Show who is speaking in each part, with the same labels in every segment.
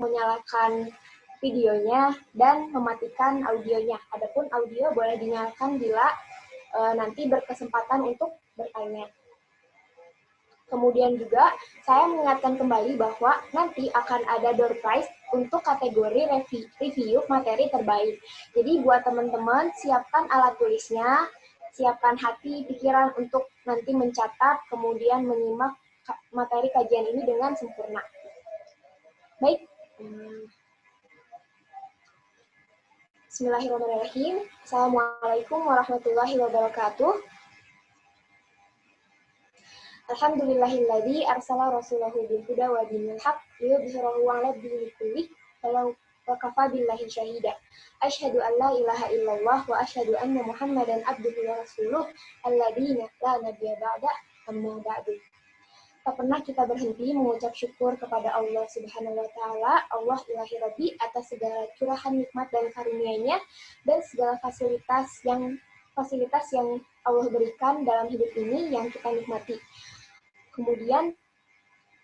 Speaker 1: menyalakan videonya dan mematikan audionya. Adapun audio boleh dinyalakan bila nanti berkesempatan untuk bertanya. Kemudian juga saya mengingatkan kembali bahwa nanti akan ada door prize untuk kategori review materi terbaik. Jadi buat teman-teman siapkan alat tulisnya, siapkan hati, pikiran untuk nanti mencatat, kemudian menyimak materi kajian ini dengan sempurna. Baik. Bismillahirrahmanirrahim. Assalamualaikum warahmatullahi wabarakatuh. Alhamdulillahilladzi arsala rasulahu bil huda wa dinil haq liyudhhirahu 'ala dini kullih walau wakafa billahi syahida. Asyhadu an la ilaha illallah wa asyhadu anna Muhammadan abduhu wa rasuluh alladzina la nabiyya ba'da amma ba'du. Tak pernah kita berhenti mengucap syukur kepada Allah Subhanahu wa taala, Allah ilahi rabbi, atas segala curahan nikmat dan karunia-Nya dan segala fasilitas yang Allah berikan dalam hidup ini yang kita nikmati. Kemudian,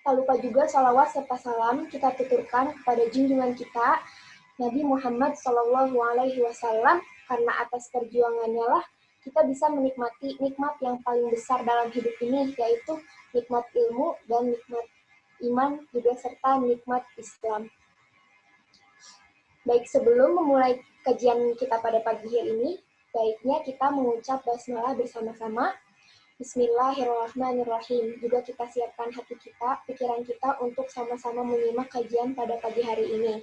Speaker 1: tak lupa juga salawat serta salam kita tuturkan kepada junjungan kita, Nabi Muhammad SAW, karena atas perjuangannya lah kita bisa menikmati nikmat yang paling besar dalam hidup ini, yaitu nikmat ilmu dan nikmat iman, juga serta nikmat Islam. Baik, sebelum memulai kajian kita pada pagi hari ini, baiknya kita mengucap basmalah bersama-sama. Bismillahirrahmanirrahim. Juga kita siapkan hati kita, pikiran kita untuk sama-sama menyimak kajian pada pagi hari ini.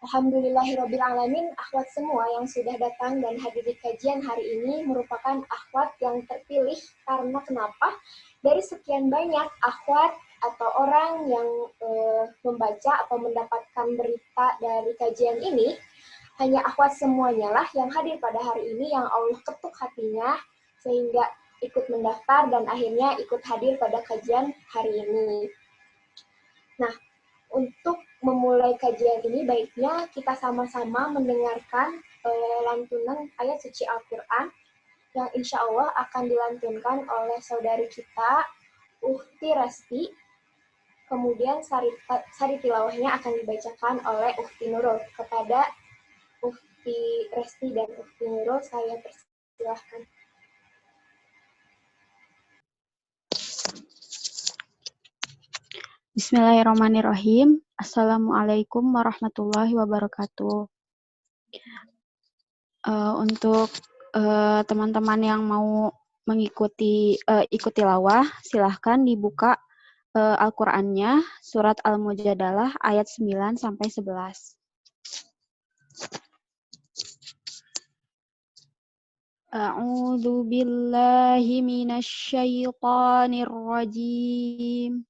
Speaker 1: Alhamdulillahirrabbilalamin, akhwat semua yang sudah datang dan hadir di kajian hari ini merupakan akhwat yang terpilih karena kenapa? Dari sekian banyak akhwat atau orang yang membaca atau mendapatkan berita dari kajian ini, hanya akhwat semuanya lah yang hadir pada hari ini yang Allah ketuk hatinya sehingga ikut mendaftar dan akhirnya ikut hadir pada kajian hari ini. Nah, untuk memulai kajian ini baiknya kita sama-sama mendengarkan lantunan ayat suci Al-Quran yang insya Allah akan dilantunkan oleh saudari kita, Ukhti Resti. Kemudian sari tilawahnya akan dibacakan oleh Ukhti Nurul. Kepada Ukhti Resti dan Ukhti Nurul saya persilahkan.
Speaker 2: Bismillahirrahmanirrahim. Assalamualaikum warahmatullahi wabarakatuh. Untuk teman-teman yang mau mengikuti ikut tilawah, silahkan dibuka Al-Qur'annya, surat Al-Mujadalah ayat 9 sampai 11. A'udzu billahi minasyaitonir rajim.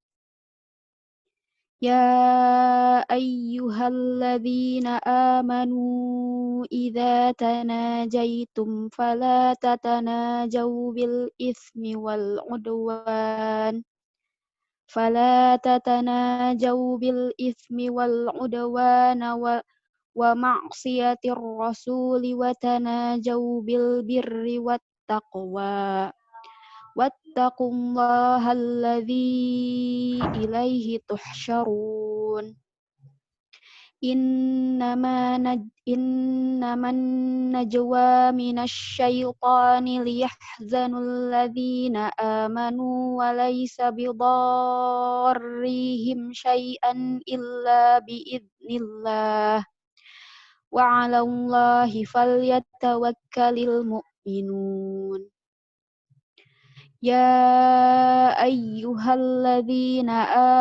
Speaker 2: يا أيها الذين آمنوا إذا تناجيتم فلا تتناجوا بالإثم والعدوان ومعصية الرسول وتناجوا بالبر والتقوى واتقوا الله الذي إليه تحشرون إنما النجوى من الشيطان ليحزن الذين آمنوا وليس بضارهم شيئا إلا بإذن الله وعلى الله فليتوكل المؤمنون يا أيها الذين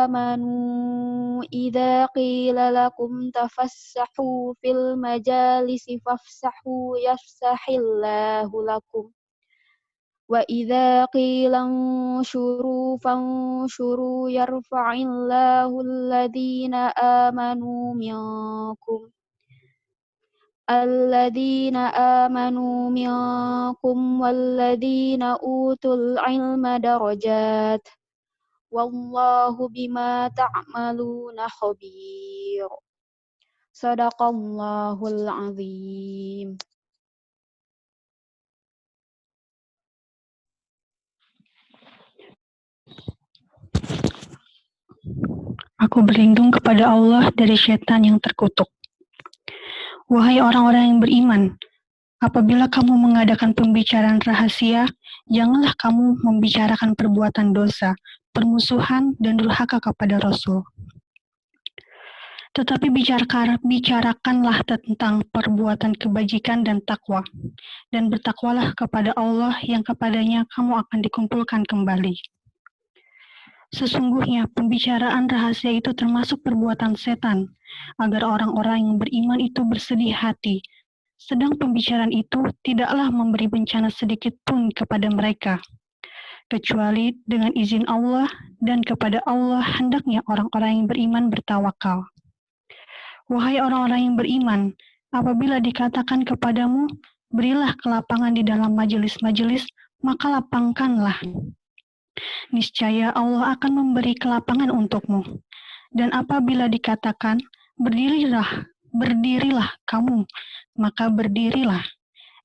Speaker 2: آمنوا إذا قيل لكم تفسحوا في المجالس فافسحوا يفسح الله لكم وإذا قيل انشروا فانشروا يرفع الله الذين آمنوا منكم والذين أوتوا العلم درجات والله بما تعملون خبير صدق الله العظيم.
Speaker 3: Aku berlindung kepada Allah dari syaitan yang terkutuk. Wahai orang-orang yang beriman, apabila kamu mengadakan pembicaraan rahasia, janganlah kamu membicarakan perbuatan dosa, permusuhan, dan durhaka kepada Rasul. Tetapi bicarakanlah tentang perbuatan kebajikan dan takwa, dan bertakwalah kepada Allah yang kepadanya kamu akan dikumpulkan kembali. Sesungguhnya pembicaraan rahasia itu termasuk perbuatan setan, agar orang-orang yang beriman itu bersedih hati, sedang pembicaraan itu tidaklah memberi bencana sedikit pun kepada mereka, kecuali dengan izin Allah, dan kepada Allah hendaknya orang-orang yang beriman bertawakal. Wahai orang-orang yang beriman, apabila dikatakan kepadamu, berilah kelapangan di dalam majelis-majelis, maka lapangkanlah. Niscaya Allah akan memberi kelapangan untukmu. Dan apabila dikatakan, berdirilah kamu, maka berdirilah.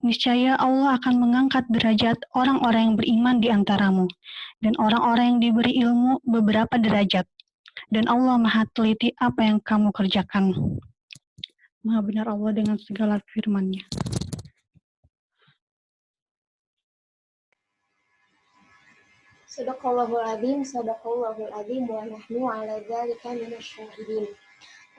Speaker 3: Niscaya Allah akan mengangkat derajat orang-orang yang beriman di antaramu, dan orang-orang yang diberi ilmu beberapa derajat. Dan Allah Maha teliti apa yang kamu kerjakan. Maha benar Allah dengan segala firman-Nya.
Speaker 1: Sadaqallahul azim wa nahnu ala dzalika minasyahidin.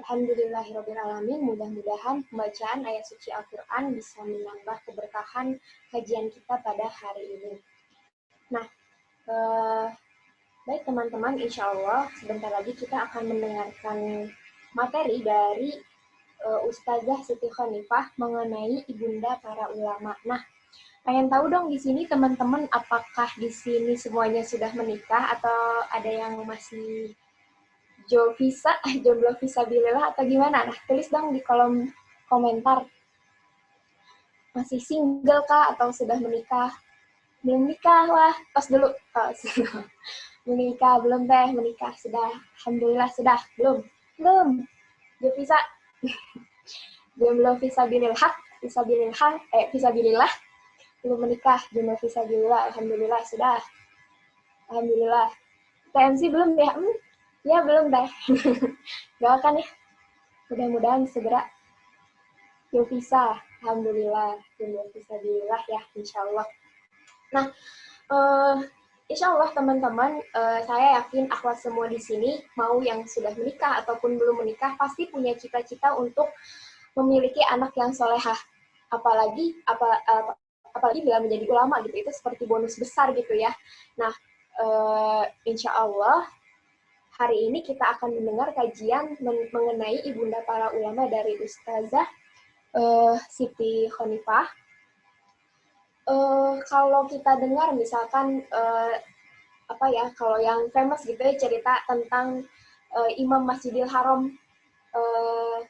Speaker 1: Alhamdulillahirabbil alamin. Mudah-mudahan pembacaan ayat suci Al-Qur'an bisa menambah keberkahan kajian kita pada hari ini. Nah, baik teman-teman, insya Allah sebentar lagi kita akan mendengarkan materi dari Ustazah Siti Khanifah mengenai ibunda para ulama. Nah, pengen tahu dong di sini teman-teman, apakah di sini semuanya sudah menikah atau ada yang masih jomblo visabilillah atau gimana? Nah, tulis dong di kolom komentar. Masih single kah atau sudah menikah? Belum nikah, wah, pas dulu. Menikah, belum teh, menikah, sudah. Alhamdulillah, sudah. Belum. Jovisa. Jomblo visabilillah. Belum menikah, jomblo visabilillah. Alhamdulillah, sudah. Alhamdulillah. TMC belum ya? Ya, belum teh. Doakan ya. Mudah-mudahan segera. Jovisa, alhamdulillah. Jomblo visabilillah ya, insya Allah. Nah, insya Allah teman-teman, saya yakin akhwat semua di sini, mau yang sudah menikah ataupun belum menikah, pasti punya cita-cita untuk memiliki anak yang solehah. Apalagi bila menjadi ulama gitu, itu seperti bonus besar gitu ya. Nah, insya Allah hari ini kita akan mendengar kajian mengenai ibunda para ulama dari Ustazah Siti Khanifah. Kalau kita dengar misalkan kalau yang famous gitu ya, cerita tentang Imam Masjidil Haram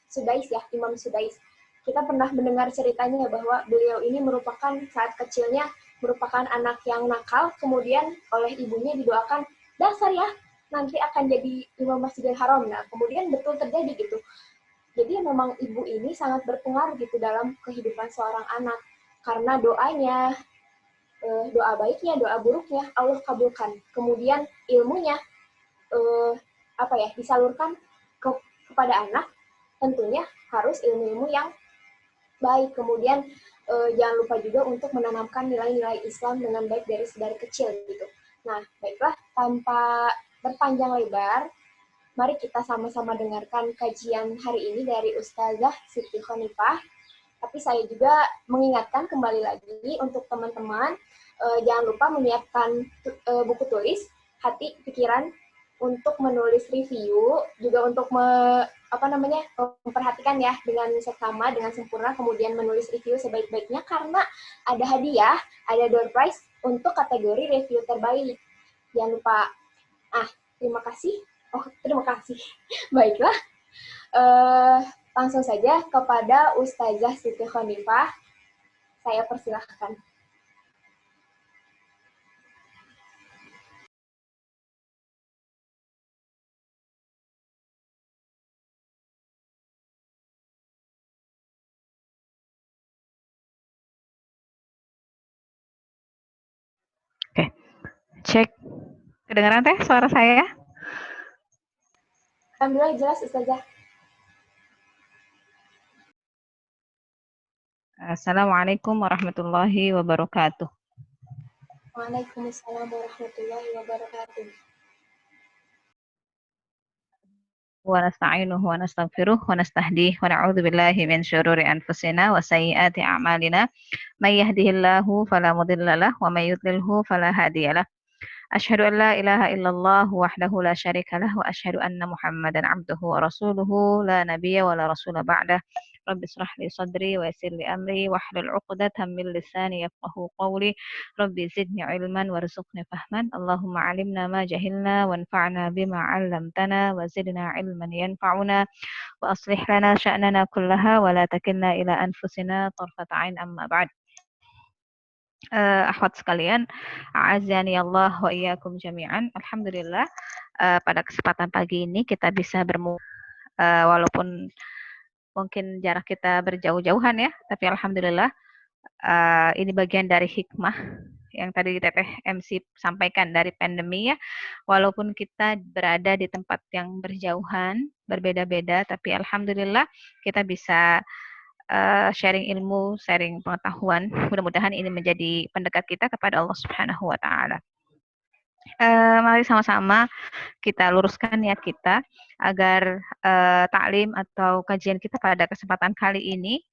Speaker 1: Sudais ya, Imam Sudais. Kita pernah mendengar ceritanya bahwa beliau ini merupakan saat kecilnya merupakan anak yang nakal, kemudian oleh ibunya didoakan, dasar ya, nanti akan jadi Imam Masjidil Haram. Nah, kemudian betul terjadi gitu. Jadi memang ibu ini sangat berpengaruh gitu dalam kehidupan seorang anak. Karena doanya, doa baiknya, doa buruknya Allah kabulkan. Kemudian ilmunya disalurkan kepada anak, tentunya harus ilmu-ilmu yang baik. Kemudian jangan lupa juga untuk menanamkan nilai-nilai Islam dengan baik dari kecil gitu. Nah, baiklah, tanpa berpanjang lebar, mari kita sama-sama dengarkan kajian hari ini dari Ustazah Siti Khanifah. Tapi saya juga mengingatkan kembali lagi untuk teman-teman, jangan lupa menyiapkan buku tulis, hati, pikiran untuk menulis review, juga untuk memperhatikan ya dengan seksama, dengan sempurna, kemudian menulis review sebaik-baiknya, karena ada hadiah, ada door prize untuk kategori review terbaik. Jangan lupa. Terima kasih. Terima kasih. Baiklah. Langsung saja kepada Ustazah Siti Khanifah. Saya persilahkan.
Speaker 4: Oke, cek. Kedengaran teh suara saya?
Speaker 1: Alhamdulillah jelas Ustazah.
Speaker 4: Assalamualaikum warahmatullahi wabarakatuh.
Speaker 1: Waalaikumsalam warahmatullahi wabarakatuh.
Speaker 4: Wa nasta'inuhu wa nastaghfiruh wa nastahdih wa na'udzu billahi min syururi anfusina wa sayyiati a'malina. May yahdihillahu fala mudilla lahu wa may yudlilhu fala hadiyalah. Asyhadu an la ilaha illallah wahdahu la syarika lah wa asyhadu anna Muhammadan abduhu wa rasuluhu la nabiyya wa la rasula ba'dah. Rabbi israh li sadri wa yassir li amri wahlul 'uqdatam min lisani yafqahu qawli. Rabbi zidni ilman warzuqni fahman. Allahumma 'allimna ma jahilna wanfa'na bima 'allamtana wa zidna ilman yanfa'una wa aslih lana sya'nana kullaha wa la takilna ila anfusina tarfata 'ain amma ba'd. Akhwat sekalian, a'azzani Allah wa iyyakum jami'an. Alhamdulillah, pada kesempatan pagi ini kita bisa walaupun mungkin jarak kita berjauh-jauhan ya, tapi alhamdulillah ini bagian dari hikmah yang tadi Teteh MC sampaikan dari pandemi ya. Walaupun kita berada di tempat yang berjauhan, berbeda-beda, tapi alhamdulillah kita bisa sharing ilmu, sharing pengetahuan. Mudah-mudahan ini menjadi pendekat kita kepada Allah Subhanahu wa taala. Mari sama-sama kita luruskan niat kita agar taklim atau kajian kita pada kesempatan kali ini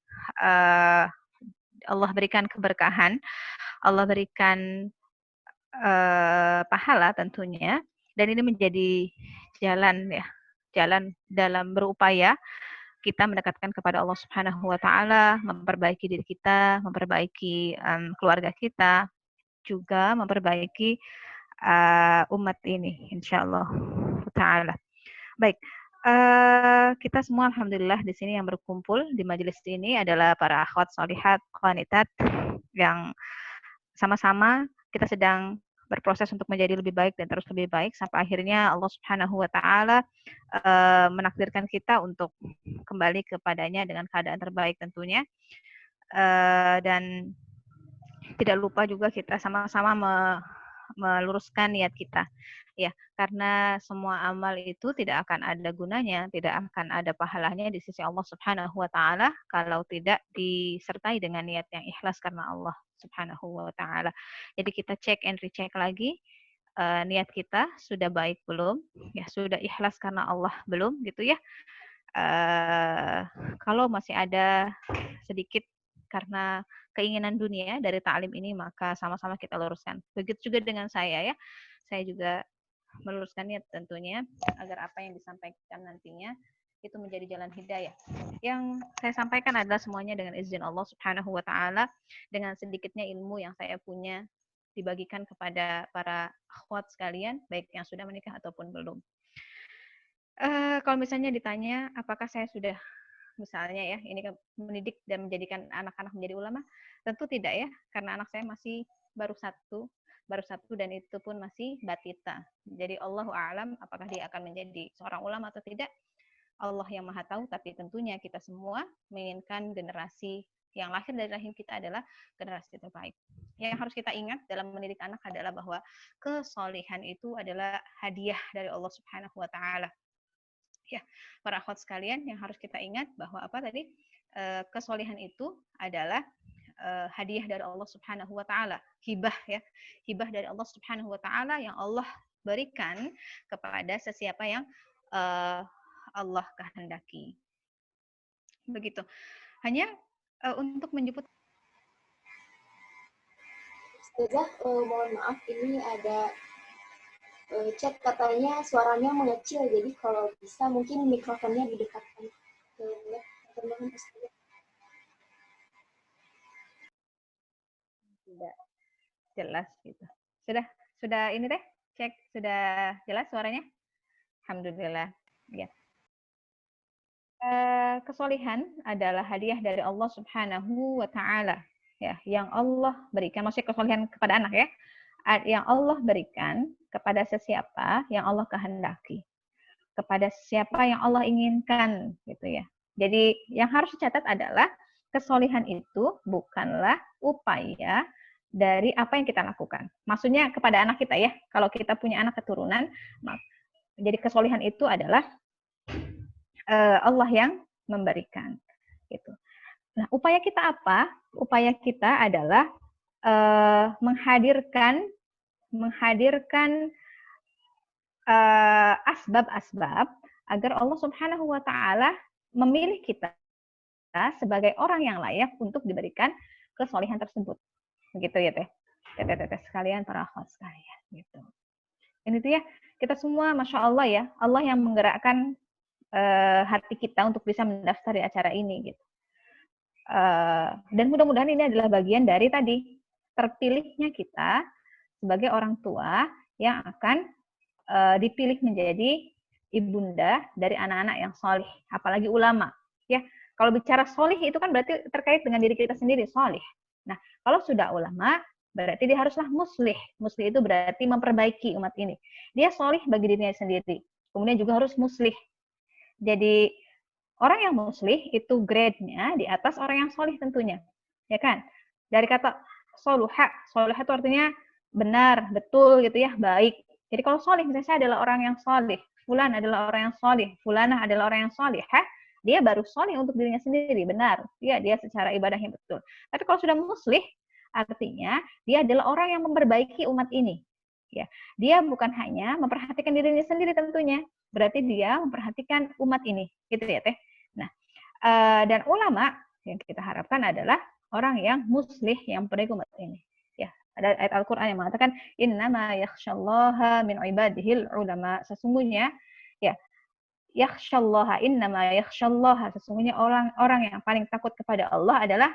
Speaker 4: Allah berikan keberkahan, Allah berikan pahala tentunya, dan ini menjadi jalan dalam berupaya kita mendekatkan kepada Allah Subhanahu wa taala, memperbaiki diri kita, memperbaiki keluarga kita, juga memperbaiki umat ini insyaallah taala. Baik, kita semua alhamdulillah di sini yang berkumpul di majelis ini adalah para akhwat sholihat, qanitat yang sama-sama kita sedang berproses untuk menjadi lebih baik dan terus lebih baik sampai akhirnya Allah Subhanahu wa taala menakdirkan kita untuk kembali kepadanya dengan keadaan terbaik tentunya. Dan tidak lupa juga kita sama-sama meluruskan niat kita ya, karena semua amal itu tidak akan ada gunanya, tidak akan ada pahalanya di sisi Allah Subhanahu wa taala kalau tidak disertai dengan niat yang ikhlas karena Allah Subhanahu wa taala. Jadi kita cek and recheck lagi niat kita sudah baik belum? Ya, sudah ikhlas karena Allah belum gitu ya. Kalau masih ada sedikit karena keinginan dunia dari taklim ini, maka sama-sama kita luruskan. Begitu juga dengan saya ya. Saya juga meluruskan niat tentunya agar apa yang disampaikan nantinya itu menjadi jalan hidayah. Yang saya sampaikan adalah semuanya dengan izin Allah Subhanahu wa taala, dengan sedikitnya ilmu yang saya punya dibagikan kepada para akhwat sekalian, baik yang sudah menikah ataupun belum. Kalau misalnya ditanya apakah saya sudah misalnya ya, ini kan mendidik dan menjadikan anak-anak menjadi ulama, tentu tidak ya, karena anak saya masih baru satu dan itu pun masih batita. Jadi Allahu a'lam apakah dia akan menjadi seorang ulama atau tidak, Allah yang maha tahu, tapi tentunya kita semua menginginkan generasi yang lahir dari rahim kita adalah generasi terbaik. Yang harus kita ingat dalam mendidik anak adalah bahwa kesolehan itu adalah hadiah dari Allah Subhanahu wa taala. Ya, para akhwat sekalian yang harus kita ingat bahwa apa tadi? Kesolehan itu adalah hadiah dari Allah Subhanahu wa taala, hibah ya. Hibah dari Allah Subhanahu wa taala yang Allah berikan kepada sesiapa yang Allah kehendaki. Begitu. Hanya untuk menjemput
Speaker 1: Ustazah, mohon maaf ini ada chat katanya suaranya mengecil, jadi kalau bisa mungkin mikrofonnya didekatkan ke teman-teman Ustazah.
Speaker 4: Tidak jelas gitu. Sudah ini deh, cek sudah jelas suaranya? Alhamdulillah. Ya. Kesolehan adalah hadiah dari Allah Subhanahu wa taala ya, yang Allah berikan, maksudnya kesolehan kepada anak ya, yang Allah berikan kepada sesiapa yang Allah kehendaki, kepada siapa yang Allah inginkan gitu ya. Jadi yang harus dicatat adalah kesolehan itu bukanlah upaya dari apa yang kita lakukan. Maksudnya kepada anak kita ya, kalau kita punya anak keturunan, jadi kesolehan itu adalah Allah yang memberikan. Gitu. Nah, upaya kita apa? Upaya kita adalah menghadirkan asbab-asbab agar Allah Subhanahu wa taala memilih kita sebagai orang yang layak untuk diberikan kesolehan tersebut. Begitu ya, Teh. Teh sekalian, para akhwat sekalian, gitu. Ini tuh ya, kita semua Masya Allah ya, Allah yang menggerakkan hati kita untuk bisa mendaftar di acara ini, gitu. Dan mudah-mudahan ini adalah bagian dari tadi terpilihnya kita sebagai orang tua yang akan dipilih menjadi ibunda dari anak-anak yang solih, apalagi ulama. Ya, kalau bicara solih itu kan berarti terkait dengan diri kita sendiri, solih. Nah, kalau sudah ulama, berarti dia haruslah muslih. Muslih itu berarti memperbaiki umat ini. Dia solih bagi dirinya sendiri. Kemudian juga harus muslih. Jadi orang yang muslih itu grade-nya di atas orang yang solih tentunya, ya kan? Dari kata soluha, soluha itu artinya benar, betul gitu ya, baik. Jadi kalau solih, misalnya saya adalah orang yang solih, fulan adalah orang yang solih, fulanah adalah orang yang solih, dia baru solih untuk dirinya sendiri, benar. Ya, dia secara ibadahnya betul. Tapi kalau sudah muslih, artinya dia adalah orang yang memperbaiki umat ini. Ya, dia bukan hanya memperhatikan dirinya sendiri tentunya, berarti dia memperhatikan umat ini, gitu ya Teh. Nah, dan ulama yang kita harapkan adalah orang yang muslih, yang memperbaiki umat ini. Ya, ada ayat Al-Quran yang mengatakan innama yakhsyallaha min ibadihil ulama. Sesungguhnya ya, yakhsyallaha, innama yakhsyallaha, sesungguhnya orang-orang yang paling takut kepada Allah adalah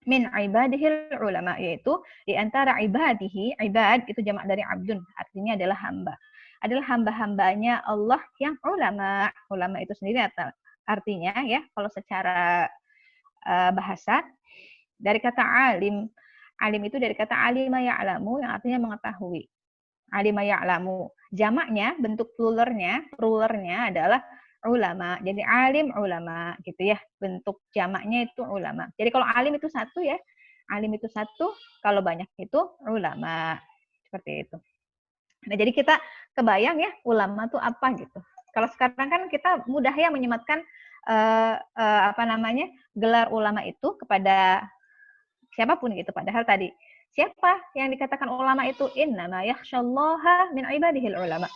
Speaker 4: min ibadihil ulama, yaitu di antara ibadihi, ibad itu jamak dari abdun, artinya adalah hamba. Adalah hamba-hambanya Allah yang ulama. Ulama itu sendiri artinya ya, kalau secara bahasa dari kata alim. Alim itu dari kata alima ya'lamu yang artinya mengetahui. Alima ya'lamu. Jamaknya, bentuk pluralnya adalah ulama. Jadi alim ulama gitu ya. Bentuk jamaknya itu ulama. Jadi kalau alim itu satu ya. Alim itu satu, kalau banyak itu ulama. Seperti itu. Nah, jadi kita kebayang ya ulama itu apa gitu. Kalau sekarang kan kita mudah ya menyematkan gelar ulama itu kepada siapapun gitu. Padahal tadi siapa yang dikatakan ulama itu? Innama yakhsyallaha min ibadihil ulama.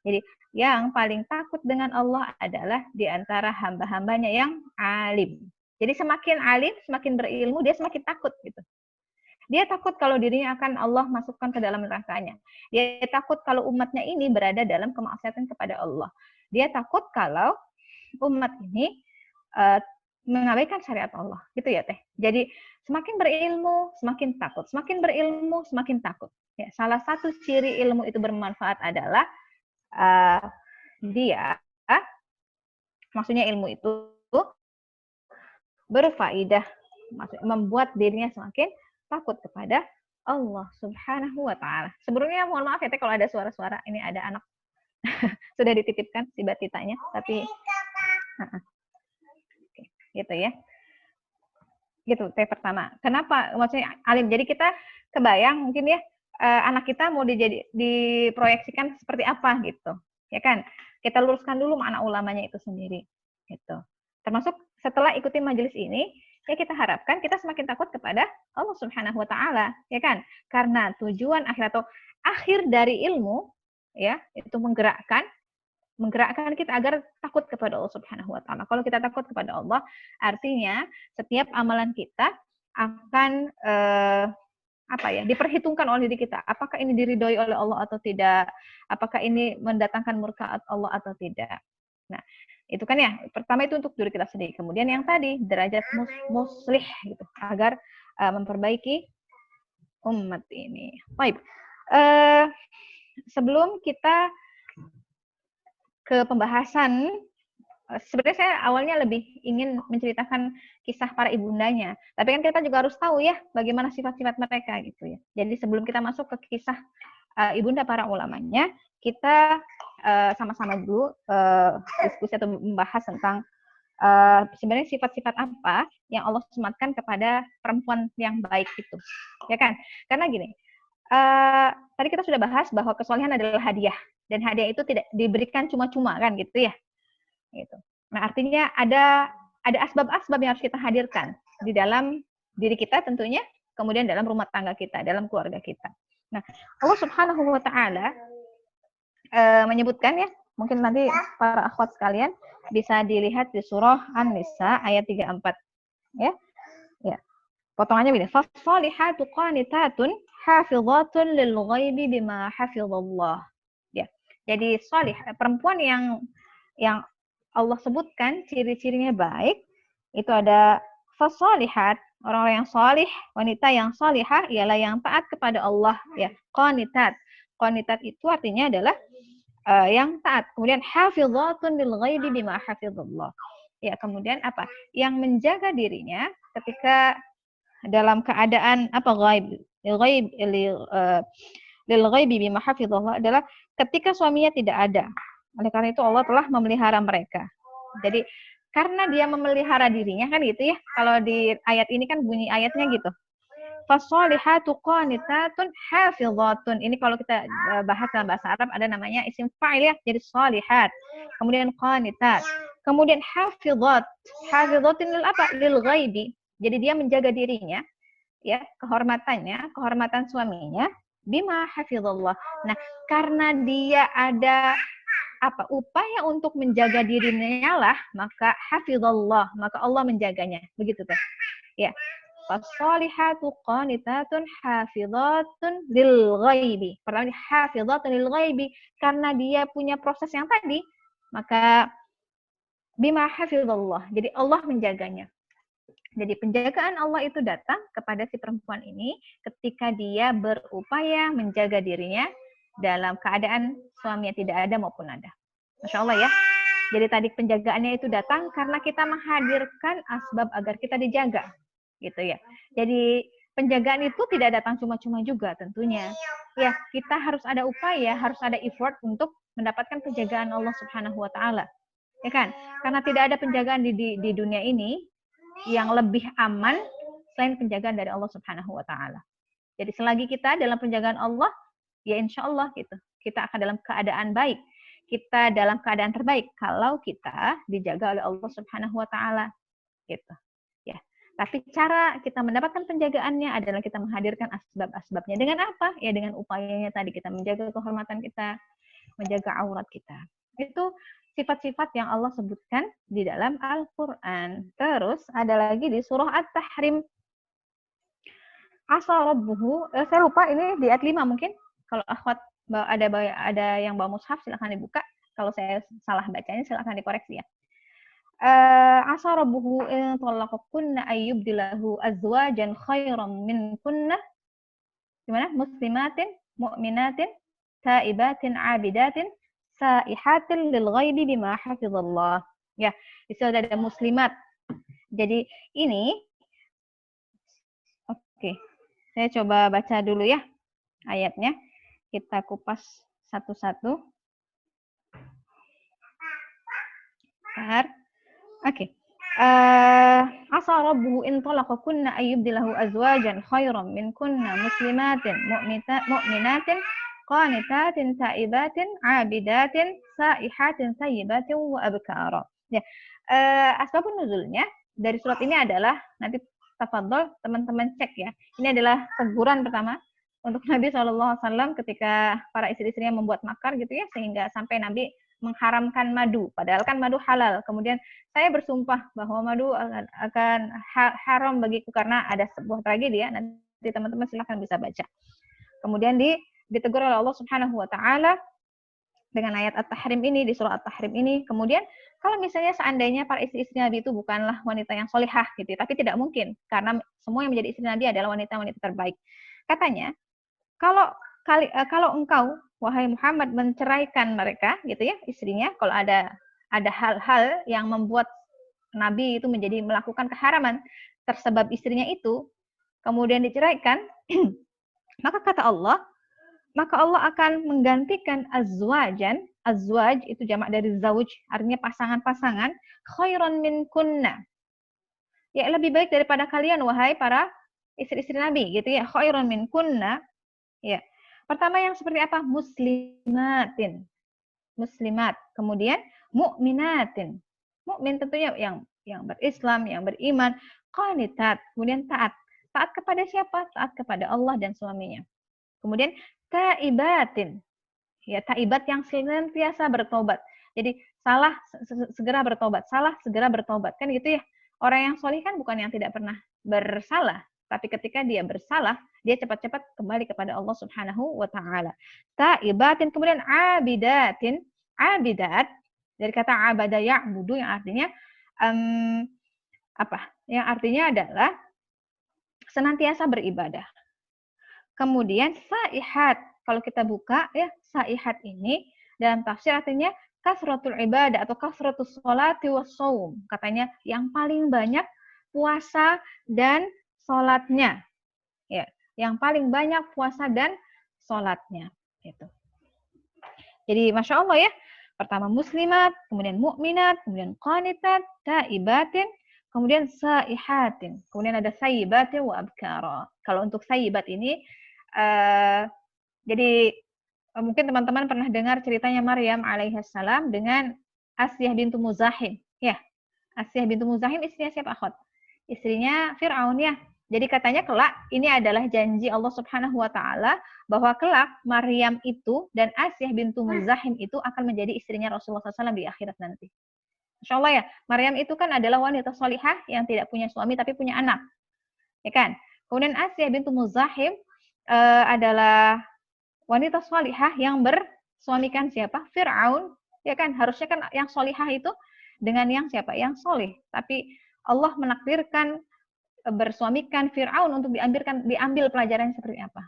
Speaker 4: Jadi yang paling takut dengan Allah adalah di antara hamba-hambanya yang alim. Jadi semakin alim, semakin berilmu, dia semakin takut gitu. Dia takut kalau dirinya akan Allah masukkan ke dalam nerakanya. Dia takut kalau umatnya ini berada dalam kemaksiatan kepada Allah. Dia takut kalau umat ini mengabaikan syariat Allah. Gitu ya Teh. Jadi semakin berilmu, semakin takut. Semakin berilmu, semakin takut. Ya, salah satu ciri ilmu itu bermanfaat adalah maksudnya ilmu itu berfaedah, membuat dirinya semakin takut kepada Allah Subhanahu wa taala. Sebelumnya mohon maaf ya Teh kalau ada suara-suara, ini ada anak sudah dititipkan si batitanya, tapi gitu ya. Gitu Teh pertama. Kenapa maksudnya alim? Jadi kita kebayang mungkin ya anak kita mau diproyeksikan seperti apa gitu. Ya kan? Kita luruskan dulu makna ulamanya itu sendiri gitu. Termasuk setelah ikuti majelis ini, ya kita harapkan kita semakin takut kepada Allah Subhanahu wa taala, ya kan? Karena tujuan akhir atau akhir dari ilmu ya, itu menggerakkan kita agar takut kepada Allah Subhanahu wa taala. Kalau kita takut kepada Allah, artinya setiap amalan kita akan diperhitungkan oleh diri kita. Apakah ini diridhoi oleh Allah atau tidak? Apakah ini mendatangkan murka Allah atau tidak? Nah, itu kan ya, pertama itu untuk diri kita sendiri. Kemudian yang tadi, derajat muslih gitu, agar memperbaiki umat ini. Baik. Sebelum kita ke pembahasan, sebenarnya saya awalnya lebih ingin menceritakan kisah para ibundanya. Tapi kan kita juga harus tahu ya bagaimana sifat-sifat mereka gitu ya. Jadi sebelum kita masuk ke kisah ibunda para ulamanya, kita sama-sama dulu diskusi atau membahas tentang sebenarnya sifat-sifat apa yang Allah sematkan kepada perempuan yang baik itu. Ya kan? Karena gini, tadi kita sudah bahas bahwa kesolehan adalah hadiah. Dan hadiah itu tidak diberikan cuma-cuma kan gitu ya. Gitu. Nah, artinya ada asbab-asbab yang harus kita hadirkan di dalam diri kita tentunya, kemudian dalam rumah tangga kita, dalam keluarga kita. Nah, Allah Subhanahu wa taala menyebutkan ya, mungkin nanti para akhwat sekalian bisa dilihat di surah An-Nisa ayat 34 ya. Ya. Potongannya begini, fas-salihatu qanitatun hafizatun lil ghaibi bima hafizallah. Ya. Jadi salih, perempuan yang Allah sebutkan ciri-cirinya baik, itu ada fasalihat, orang-orang yang salih, wanita yang salihah ialah yang taat kepada Allah ya. Qanitat. Qanitat itu artinya adalah yang taat. Kemudian hafizatun lil ghaibi bima hafizallah. Ya, kemudian apa? Yang menjaga dirinya ketika dalam keadaan apa ghaib. Lil ghaibi bima hafizallah adalah ketika suaminya tidak ada. Oleh karena itu Allah telah memelihara mereka. Jadi karena dia memelihara dirinya kan gitu ya. Kalau di ayat ini kan bunyi ayatnya gitu. Fasolihatu qanitatun hafizatun. Ini kalau kita bahas dalam bahasa Arab ada namanya isim fa'il ya. Jadi solihat. Kemudian qanitat. Kemudian hafizat. Hafizatin lil apa? Lil ghaibi. Jadi dia menjaga dirinya ya, kehormatan suaminya bima hafizallah. Nah, karena dia ada upaya untuk menjaga dirinya lah, maka hafizallah, maka Allah menjaganya. Begitu tuh. Ya. Fasolihatu qanitatun hafizatun lil ghaibi. Pertama hafizatun lil ghaibi karena dia punya proses yang tadi, maka bima hafizallah. Jadi Allah menjaganya. Jadi penjagaan Allah itu datang kepada si perempuan ini ketika dia berupaya menjaga dirinya dalam keadaan suaminya tidak ada maupun ada. Masya Allah ya. Jadi tadi penjagaannya itu datang karena kita menghadirkan asbab agar kita dijaga. Gitu ya. Jadi penjagaan itu tidak datang cuma-cuma juga tentunya. Ya, kita harus ada upaya, harus ada effort untuk mendapatkan penjagaan Allah Subhanahu wa taala. Ya kan? Karena tidak ada penjagaan di dunia ini yang lebih aman selain penjagaan dari Allah Subhanahu wa taala. Jadi selagi kita dalam penjagaan Allah, ya insya Allah gitu. Kita akan dalam keadaan baik. Kita dalam keadaan terbaik kalau kita dijaga oleh Allah Subhanahu wa taala. Gitu. Ya. Tapi cara kita mendapatkan penjagaannya adalah kita menghadirkan asbab-asbabnya. Dengan apa? Ya dengan upayanya tadi kita menjaga kehormatan kita, menjaga aurat kita. Itu sifat-sifat yang Allah sebutkan di dalam Al-Quran. Terus ada lagi di surah At-Tahrim. Asa rabbuhu, saya lupa ini di ayat 5 mungkin. Kalau akhwat ada yang bawa mushaf silahkan dibuka. Kalau saya salah bacanya silahkan dikoreksi ya. Asa rabbuhu in talaqakunna ayyubdilahu azwajan khairan minkunna. Gimana? Muslimatin, mu'minatin, taibatin, abidatin, saihatin lil ghaibi bima hafizallah. Ya, di sini ada muslimat. Jadi ini oke. Saya coba baca dulu ya ayatnya. Kita kupas satu-satu. Oke. Asa rabbuhu in talaqakunna ayyubdilahu azwajan khairan minkunna muslimatin mu'minatin qanitatin taibatin abidatin saihatin thayyibatin wa abkara. Ya. Asbabun nuzulnya dari surat ini adalah nanti tafadhol teman-teman cek ya. Ini adalah teguran pertama untuk Nabi SAW ketika para istri-istrinya membuat makar gitu ya, sehingga sampai Nabi mengharamkan madu, padahal kan madu halal. Kemudian saya bersumpah bahwa madu akan haram bagiku karena ada sebuah tragedi ya. Nanti teman-teman silahkan bisa baca. Kemudian ditegur oleh Allah Subhanahu wa taala dengan ayat At-Tahrim ini, di surah At-Tahrim ini. Kemudian kalau misalnya seandainya para istri-istri Nabi itu bukanlah wanita yang solihah gitu, tapi tidak mungkin karena semua yang menjadi istri Nabi adalah wanita-wanita terbaik. Katanya, kalau engkau wahai Muhammad menceraikan mereka gitu ya, istrinya, kalau ada hal-hal yang membuat Nabi itu menjadi melakukan keharaman tersebab istrinya itu kemudian diceraikan, maka kata Allah, maka Allah akan menggantikan azwajan, azwaj itu jamak dari zauj, artinya pasangan-pasangan, khairan min kunna. Ya, lebih baik daripada kalian wahai para istri-istri Nabi gitu ya, khairan min kunna. Ya. Pertama yang seperti apa? Muslimatin. Muslimat. Kemudian mu'minatin. mukmin tentunya yang berislam, yang beriman, qanitat, kemudian taat. Taat kepada siapa? Taat kepada Allah dan suaminya. Kemudian taibatin. Ya, taibat yang senantiasa bertobat. Jadi salah segera bertobat, salah segera bertobat. Kan gitu ya. Orang yang solih kan bukan yang tidak pernah bersalah, tapi ketika dia bersalah, dia cepat-cepat kembali kepada Allah Subhanahu wa taala. Taibatin, kemudian abidatin, abidat dari kata abada ya'budu yang artinya Yang artinya adalah senantiasa beribadah. Kemudian saihat, kalau kita buka ya, saihat ini dalam tafsir artinya kasratul ibadah atau kasratus sholati wassaum. Katanya yang paling banyak puasa dan sholatnya. Ya, yang paling banyak puasa dan sholatnya. Gitu. Jadi Masya Allah ya, pertama muslimat, kemudian mukminat, kemudian qanitat, taibatin, kemudian saihatin. Kemudian ada sayyibatin wa abkara. Kalau untuk sayyibat ini, jadi mungkin teman-teman pernah dengar ceritanya Maryam alaihissalam dengan Asyah bintu Muzahim. Ya, Asyah bintu Muzahim istrinya siapa, akhwat? Istrinya Fir'aun ya. Jadi katanya kelak ini adalah janji Allah Subhanahu wa taala bahwa kelak Maryam itu dan Asyah bintu Muzahim itu akan menjadi istrinya Rasulullah SAW di akhirat nanti. Masya Allah ya, Maryam itu kan adalah wanita solihah yang tidak punya suami tapi punya anak. Ya kan? Kemudian Asyah bintu Muzahim adalah wanita solihah yang bersuamikan siapa? Fir'aun. Ya kan? Harusnya kan yang solihah itu dengan yang siapa? Yang solih. Tapi Allah menakdirkan bersuamikan Fir'aun untuk diambil pelajaran seperti apa.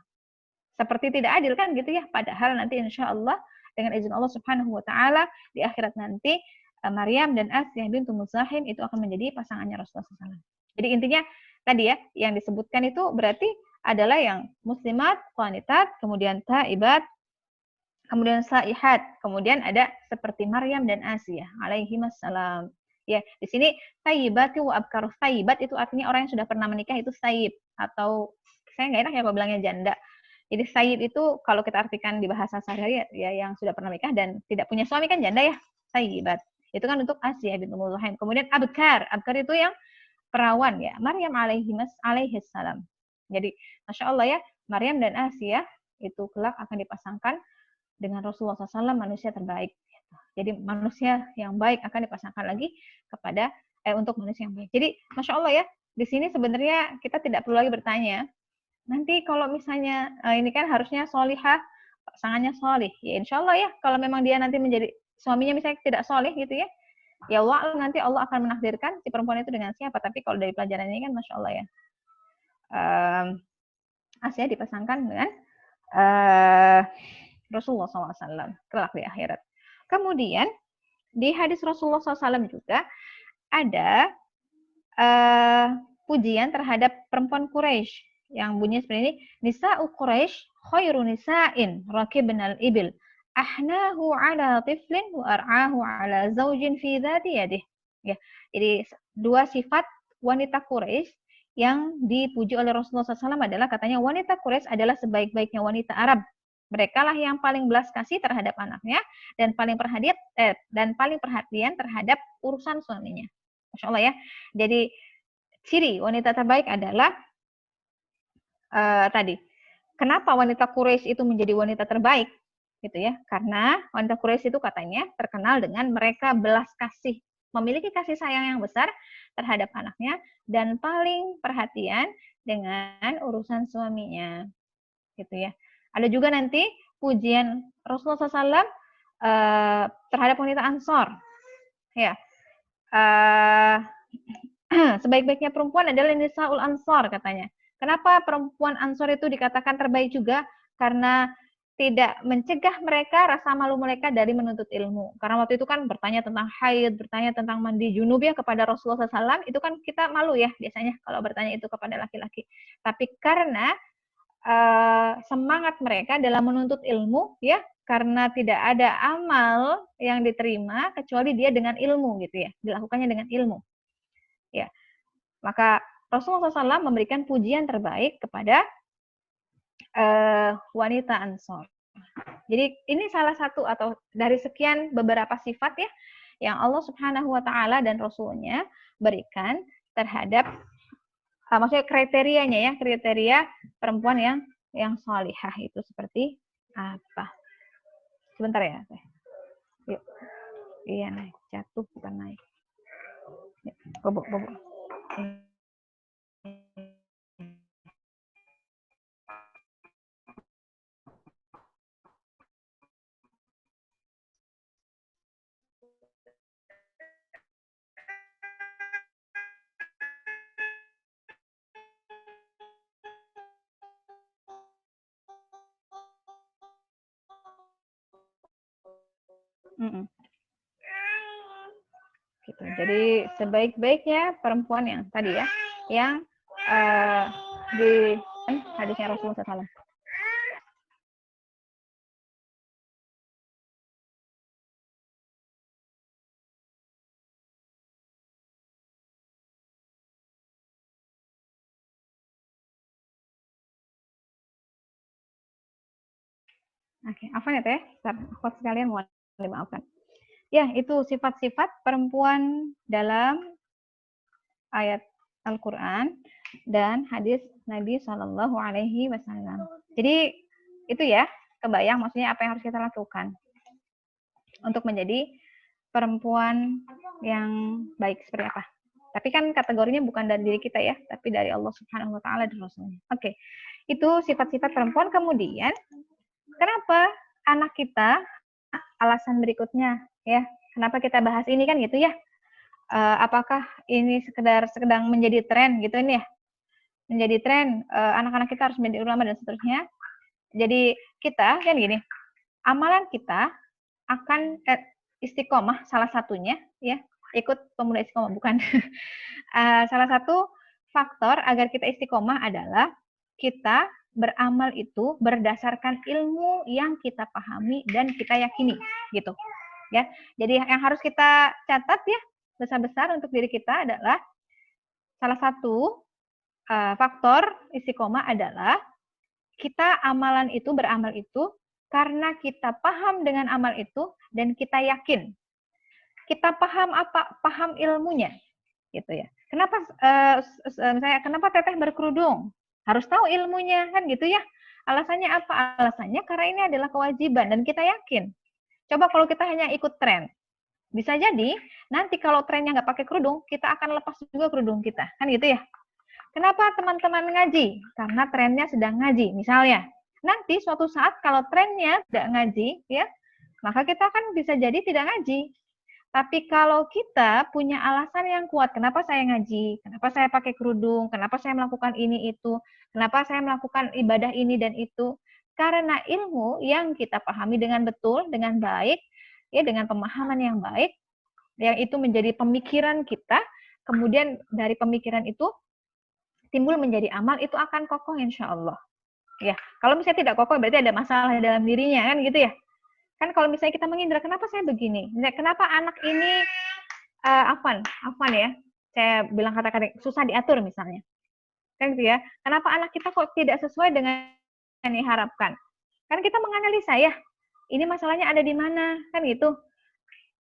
Speaker 4: Seperti tidak adil kan gitu ya. Padahal nanti insya Allah dengan izin Allah Subhanahu wa taala di akhirat nanti Maryam dan Asyah bintu Muzahim itu akan menjadi pasangannya Rasulullah SAW. Jadi intinya tadi ya yang disebutkan itu berarti adalah yang muslimat, qanitat, kemudian taibat, kemudian saihat, kemudian ada seperti Maryam dan Asyah alaihimassalam. Ya, di sini sayyibati wa abkar. Sayyibat itu artinya orang yang sudah pernah menikah itu sayyib, atau saya nggak enak ya kalau bilangnya janda. Jadi sayyib itu kalau kita artikan di bahasa sehari-hari ya yang sudah pernah menikah dan tidak punya suami kan janda ya, sayyibat. Itu kan untuk Asyah bintu Muzahim. Kemudian abkar. Abkar itu yang perawan ya, Maryam alaihissalam. Jadi Masya Allah ya, Maryam dan Asyah itu kelak akan dipasangkan dengan Rasulullah SAW, manusia terbaik. Jadi manusia yang baik akan dipasangkan lagi kepada untuk manusia yang baik. Jadi Masya Allah ya, di sini sebenarnya kita tidak perlu lagi bertanya, nanti kalau misalnya ini kan harusnya solihah, pasangannya solih. Ya insya Allah ya, kalau memang dia nanti menjadi suaminya misalnya tidak solih gitu ya, ya Allah nanti Allah akan menakdirkan si perempuan itu dengan siapa. Tapi kalau dari pelajaran ini kan Masya Allah ya, Asyah dipasangkan dengan Rasulullah SAW kelak di akhirat. Kemudian di hadis Rasulullah SAW juga ada pujian terhadap perempuan Quraisy yang bunyinya seperti ini, Nisa'u Quraisy khairu nisa'in rakibnal ibil ahnahu ala tiflin wa ar'ahu ala zaujin fi dzati yadih. Ya, jadi dua sifat wanita Quraisy yang dipuji oleh Rasulullah SAW adalah katanya wanita Quraisy adalah sebaik-baiknya wanita Arab. Mereka lah yang paling belas kasih terhadap anaknya dan paling perhatian terhadap urusan suaminya. Masya Allah ya. Jadi ciri wanita terbaik adalah tadi. Kenapa wanita Quraisy itu menjadi wanita terbaik? Gitu ya. Karena wanita Quraisy itu katanya terkenal dengan mereka belas kasih, memiliki kasih sayang yang besar terhadap anaknya dan paling perhatian dengan urusan suaminya. Gitu ya. Ada juga nanti pujian Rasulullah SAW terhadap wanita Ansor. Ya, sebaik-baiknya perempuan adalah Nisaul Ansor katanya. Kenapa perempuan Ansor itu dikatakan terbaik juga? Karena tidak mencegah mereka rasa malu mereka dari menuntut ilmu. Karena waktu itu kan bertanya tentang haid, bertanya tentang mandi junub ya kepada Rasulullah SAW, itu kan kita malu ya biasanya kalau bertanya itu kepada laki-laki. Tapi karena semangat mereka dalam menuntut ilmu ya, karena tidak ada amal yang diterima kecuali dia dengan ilmu gitu ya, dilakukannya dengan ilmu ya, maka Rasulullah SAW memberikan pujian terbaik kepada wanita Ansor. Jadi ini salah satu atau dari sekian beberapa sifat ya yang Allah Subhanahu wa taala dan Rasulnya berikan terhadap maksudnya kriterianya ya, kriteria perempuan yang salihah itu seperti apa. Sebentar ya. Yuk. Iya, naik. Jatuh bukan naik. Bobok. Gitu. Jadi sebaik-baiknya perempuan yang tadi ya, yang di hadisnya Rasulullah SAW. Oke, apa ya teh? Akhwat sekalian mohon dimaafkan. Ya, itu sifat-sifat perempuan dalam ayat Al-Quran dan hadis Nabi Shallallahu Alaihi Wasallam. Jadi itu ya, kebayang maksudnya apa yang harus kita lakukan untuk menjadi perempuan yang baik seperti apa. Tapi kan kategorinya bukan dari diri kita ya, tapi dari Allah Subhanahu Wa Taala dan Rasulnya. Oke, itu sifat-sifat perempuan. Kemudian kenapa anak kita? Alasan berikutnya ya, kenapa kita bahas ini kan gitu ya? Apakah ini sedang menjadi tren gitu ini ya? Menjadi tren anak-anak kita harus menjadi ulama dan seterusnya. Jadi kita kan gini, amalan kita akan istiqomah salah satunya ya, ikut pemuda istiqomah bukan. Salah satu faktor agar kita istiqomah adalah kita beramal itu berdasarkan ilmu yang kita pahami dan kita yakini gitu ya. Jadi yang harus kita catat ya besar-besar untuk diri kita adalah salah satu faktor istiqomah adalah kita beramal itu karena kita paham dengan amal itu dan kita yakin. Kita paham ilmunya gitu ya. Kenapa misalnya kenapa teteh berkerudung? Harus tahu ilmunya kan gitu ya. Alasannya apa? Alasannya karena ini adalah kewajiban dan kita yakin. Coba kalau kita hanya ikut tren, bisa jadi nanti kalau trennya nggak pakai kerudung, kita akan lepas juga kerudung kita, kan gitu ya. Kenapa teman-teman ngaji? Karena trennya sedang ngaji, misalnya. Nanti suatu saat kalau trennya tidak ngaji, ya, maka kita kan bisa jadi tidak ngaji. Tapi kalau kita punya alasan yang kuat, kenapa saya ngaji, kenapa saya pakai kerudung, kenapa saya melakukan ini itu, kenapa saya melakukan ibadah ini dan itu, karena ilmu yang kita pahami dengan betul, dengan baik, ya dengan pemahaman yang baik, yang itu menjadi pemikiran kita, kemudian dari pemikiran itu timbul menjadi amal, itu akan kokoh insya Allah. Ya, kalau misalnya tidak kokoh berarti ada masalah dalam dirinya kan gitu ya. Kan kalau misalnya kita mengindra, kenapa saya begini? Kenapa anak ini afan ya? Saya bilang kata-kata susah diatur misalnya. Kan gitu ya. Kenapa anak kita kok tidak sesuai dengan yang diharapkan? Kan kita menganalisa ya. Ini masalahnya ada di mana? Kan gitu.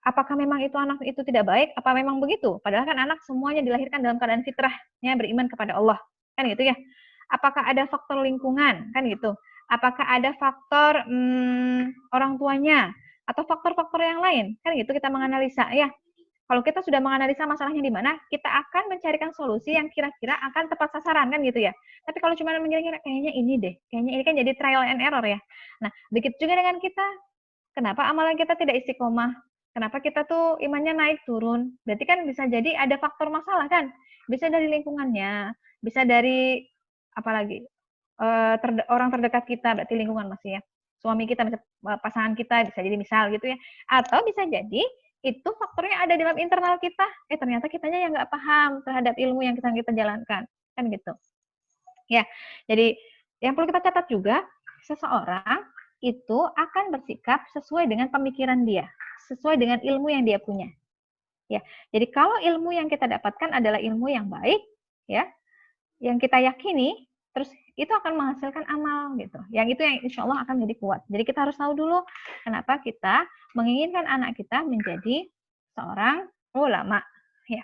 Speaker 4: Apakah memang itu anak itu tidak baik? Apa memang begitu? Padahal kan anak semuanya dilahirkan dalam keadaan fitrahnya beriman kepada Allah. Kan gitu ya. Apakah ada faktor lingkungan? Kan gitu. Apakah ada faktor orang tuanya atau faktor-faktor yang lain? Kan gitu kita menganalisa ya. Kalau kita sudah menganalisa masalahnya di mana, kita akan mencarikan solusi yang kira-kira akan tepat sasaran kan gitu ya. Tapi kalau cuma mengira-kira kayaknya ini deh, kayaknya ini kan jadi trial and error ya. Nah, begitu juga dengan kita. Kenapa amalan kita tidak istiqomah? Kenapa kita tuh imannya naik turun? Berarti kan bisa jadi ada faktor masalah kan? Bisa dari lingkungannya, bisa dari apalagi orang terdekat kita, berarti lingkungan masih ya, suami kita, pasangan kita, bisa jadi misal gitu ya, atau bisa jadi itu faktornya ada dalam internal kita, ternyata kitanya yang nggak paham terhadap ilmu yang kita jalankan, kan gitu ya. Jadi yang perlu kita catat juga, seseorang itu akan bersikap sesuai dengan pemikiran dia, sesuai dengan ilmu yang dia punya ya. Jadi kalau ilmu yang kita dapatkan adalah ilmu yang baik ya, yang kita yakini, terus itu akan menghasilkan amal gitu. Yang itu yang insya Allah akan menjadi kuat. Jadi kita harus tahu dulu kenapa kita menginginkan anak kita menjadi seorang ulama. Ya,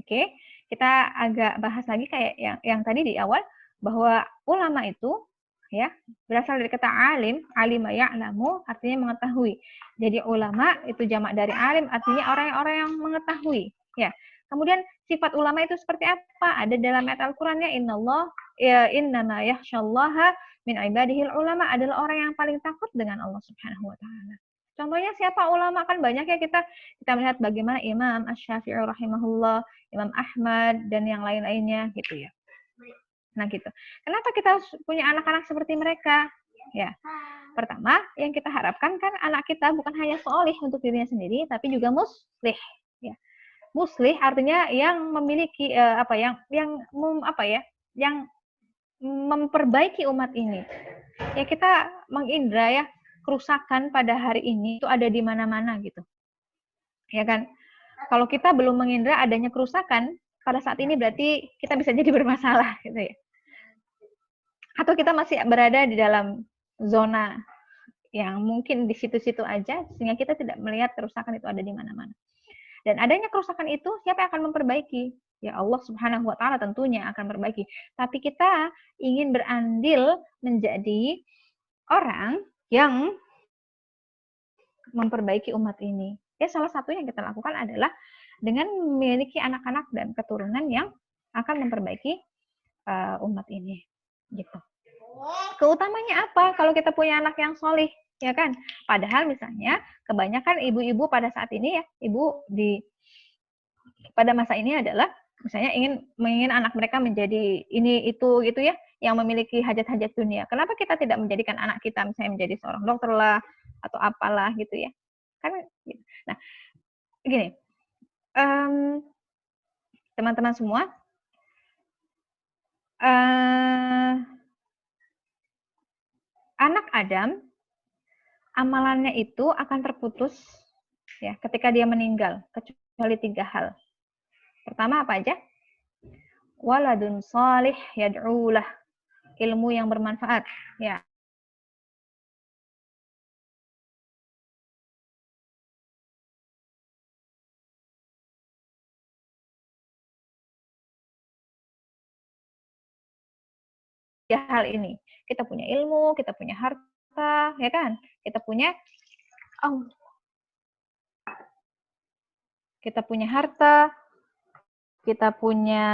Speaker 4: oke. Kita agak bahas lagi kayak yang tadi di awal bahwa ulama itu ya berasal dari kata alim, alima ya'lamu artinya mengetahui. Jadi ulama itu jamak dari alim artinya orang-orang yang mengetahui. Ya. Kemudian sifat ulama itu seperti apa? Ada dalam ayat Al-Qur'annya innama yakhsyallaha min ibadihil ulama adalah orang yang paling takut dengan Allah Subhanahu wa taala. Contohnya siapa ulama? Kan banyak ya kita melihat bagaimana Imam Asy-Syafi'i rahimahullah, Imam Ahmad dan yang lain-lainnya gitu ya. Nah gitu. Kenapa kita punya anak-anak seperti mereka? Ya. Pertama, yang kita harapkan kan anak kita bukan hanya solih untuk dirinya sendiri, tapi juga muslih. Ya. Muslih artinya yang memiliki yang memperbaiki umat ini. Ya kita mengindra ya kerusakan pada hari ini itu ada di mana-mana gitu. Ya kan? Kalau kita belum mengindra adanya kerusakan pada saat ini berarti kita bisa jadi bermasalah gitu ya. Atau kita masih berada di dalam zona yang mungkin di situ-situ aja sehingga kita tidak melihat kerusakan itu ada di mana-mana. Dan adanya kerusakan itu siapa yang akan memperbaiki? Ya Allah Subhanahu wa taala tentunya akan memperbaiki. Tapi kita ingin berandil menjadi orang yang memperbaiki umat ini. Ya salah satu yang kita lakukan adalah dengan memiliki anak-anak dan keturunan yang akan memperbaiki umat ini. Gitu. Keutamanya apa kalau kita punya anak yang solih? Ya kan? Padahal misalnya kebanyakan ibu-ibu pada saat ini ya, pada masa ini adalah misalnya ingin anak mereka menjadi ini itu gitu ya, yang memiliki hajat-hajat dunia. Kenapa kita tidak menjadikan anak kita misalnya menjadi seorang dokter lah atau apalah gitu ya? Kan gitu. Nah, gini. Teman-teman semua, anak Adam amalannya itu akan terputus ya ketika dia meninggal kecuali 3 hal. Pertama apa aja? Waladun salih yad'ulah, ilmu yang bermanfaat ya. Ya hal ini. Kita punya ilmu, kita punya harta, ya kan? Kita punya harta, kita punya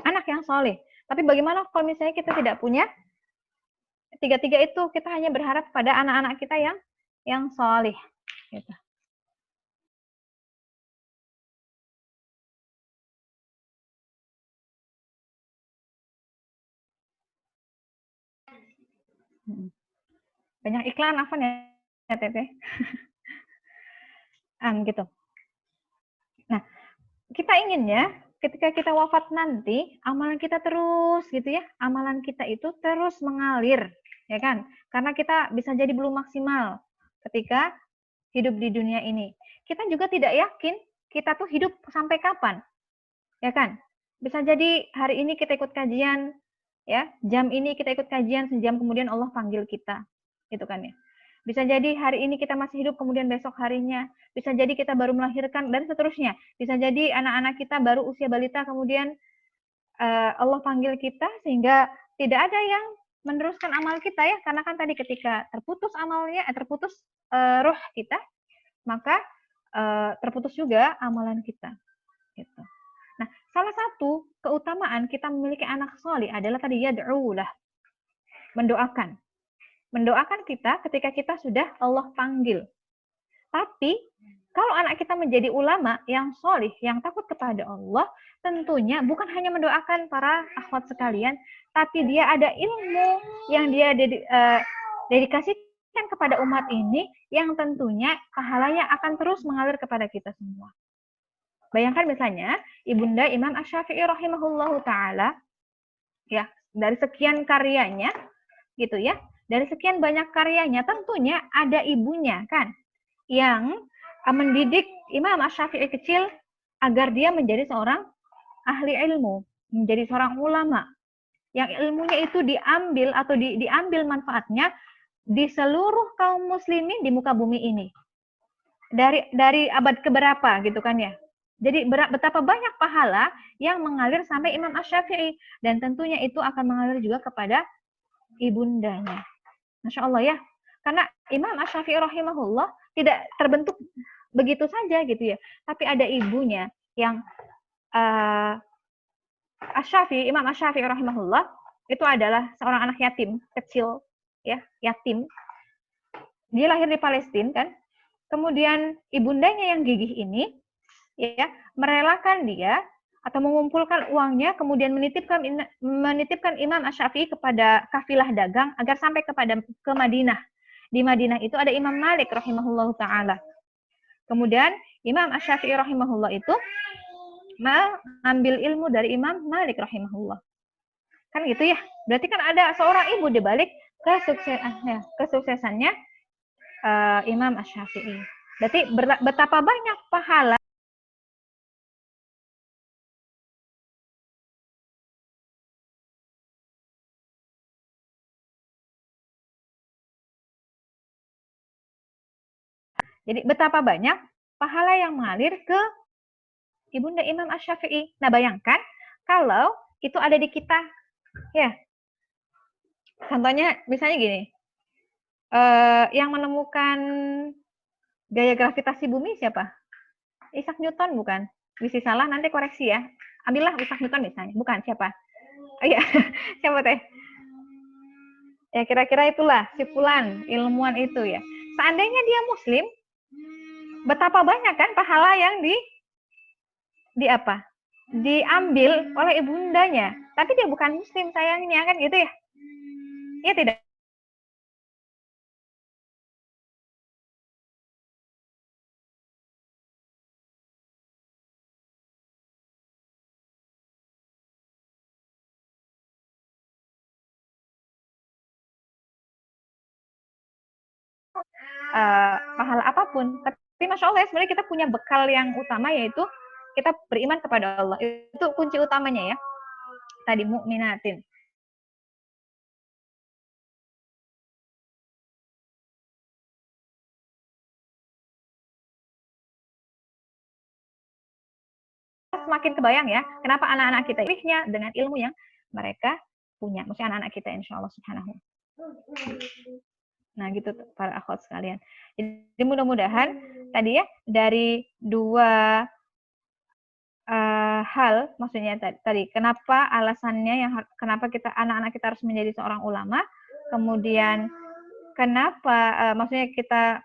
Speaker 4: anak yang soleh. Tapi bagaimana kalau misalnya kita tidak punya tiga-tiga itu? Kita hanya berharap pada anak-anak kita yang soleh. Gitu. Banyak iklan apa ya Teteh? Gitu. Nah, kita inginnya ketika kita wafat nanti, amalan kita terus gitu ya, amalan kita itu terus mengalir, ya kan? Karena kita bisa jadi belum maksimal ketika hidup di dunia ini. Kita juga tidak yakin kita tuh hidup sampai kapan, ya kan? Bisa jadi hari ini kita ikut kajian, ya, jam ini kita ikut kajian, sejam kemudian Allah panggil kita, gitu kan ya. Bisa jadi hari ini kita masih hidup, kemudian besok harinya. Bisa jadi kita baru melahirkan, dan seterusnya. Bisa jadi anak-anak kita baru usia balita, kemudian Allah panggil kita, sehingga tidak ada yang meneruskan amal kita ya. Karena kan tadi ketika terputus amalnya, terputus roh kita, maka terputus juga amalan kita. Gitu. Nah, salah satu keutamaan kita memiliki anak soleh adalah tadi yad'ulah, mendoakan. Mendoakan kita ketika kita sudah Allah panggil. Tapi kalau anak kita menjadi ulama yang solih, yang takut kepada Allah, tentunya bukan hanya mendoakan para akhwat sekalian, tapi dia ada ilmu yang dia dedikasikan kepada umat ini, yang tentunya pahalanya akan terus mengalir kepada kita semua. Bayangkan misalnya Ibunda Imam Asy-Syafi'i rahimahullahu taala, ya, dari sekian karyanya, gitu ya. Dari sekian banyak karyanya, tentunya ada ibunya kan, yang mendidik Imam Asy-Syafi'i kecil agar dia menjadi seorang ahli ilmu, menjadi seorang ulama, yang ilmunya itu diambil atau diambil manfaatnya di seluruh kaum muslimin di muka bumi ini. dari abad keberapa gitu kan ya. Jadi betapa banyak pahala yang mengalir sampai Imam Asy-Syafi'i, dan tentunya itu akan mengalir juga kepada ibundanya. Masya Allah ya. Karena Imam Asy-Syafi'i rahimahullah tidak terbentuk begitu saja gitu ya. Tapi ada ibunya yang Imam Asy-Syafi'i rahimahullah itu adalah seorang anak yatim kecil ya, yatim. Dia lahir di Palestina kan. Kemudian ibundanya yang gigih ini ya merelakan dia atau mengumpulkan uangnya, kemudian menitipkan Imam Asy-Syafi'i kepada kafilah dagang agar sampai ke Madinah. Di Madinah itu ada Imam Malik rahimahullahu taala. Kemudian Imam Asy-Syafi'i rahimahullah itu mengambil ilmu dari Imam Malik rahimahullah. Kan gitu ya. Berarti kan ada seorang ibu di balik kesuksesannya Imam Asy-Syafi'i. Berarti betapa banyak pahala Jadi betapa banyak pahala yang mengalir ke ibunda Imam Asy-Syafi'i. Nah, bayangkan kalau itu ada di kita. Ya. Contohnya misalnya gini. Yang menemukan gaya gravitasi bumi siapa? Isaac Newton bukan? Bisa salah, nanti koreksi ya. Ambillah Isaac Newton misalnya. Bukan, siapa? Oh iya, siapa teh? Ya kira-kira itulah si fulan ilmuwan itu ya. Seandainya dia muslim, betapa banyak kan pahala yang diambil oleh ibundanya. Tapi dia bukan muslim sayangnya kan gitu ya. Iya tidak? Pahala apapun. Tapi Masya Allah ya, sebenarnya kita punya bekal yang utama, yaitu kita beriman kepada Allah. Itu kunci utamanya ya. Tadi mu'minatin. Semakin kebayang ya, kenapa anak-anak kita pilihnya dengan ilmu yang mereka punya. Maksudnya anak-anak kita insya Allah subhanahu. Nah gitu para akhwat sekalian. Jadi mudah-mudahan tadi ya dari dua hal, maksudnya tadi kenapa alasannya kenapa anak-anak kita harus menjadi seorang ulama, kemudian kenapa maksudnya kita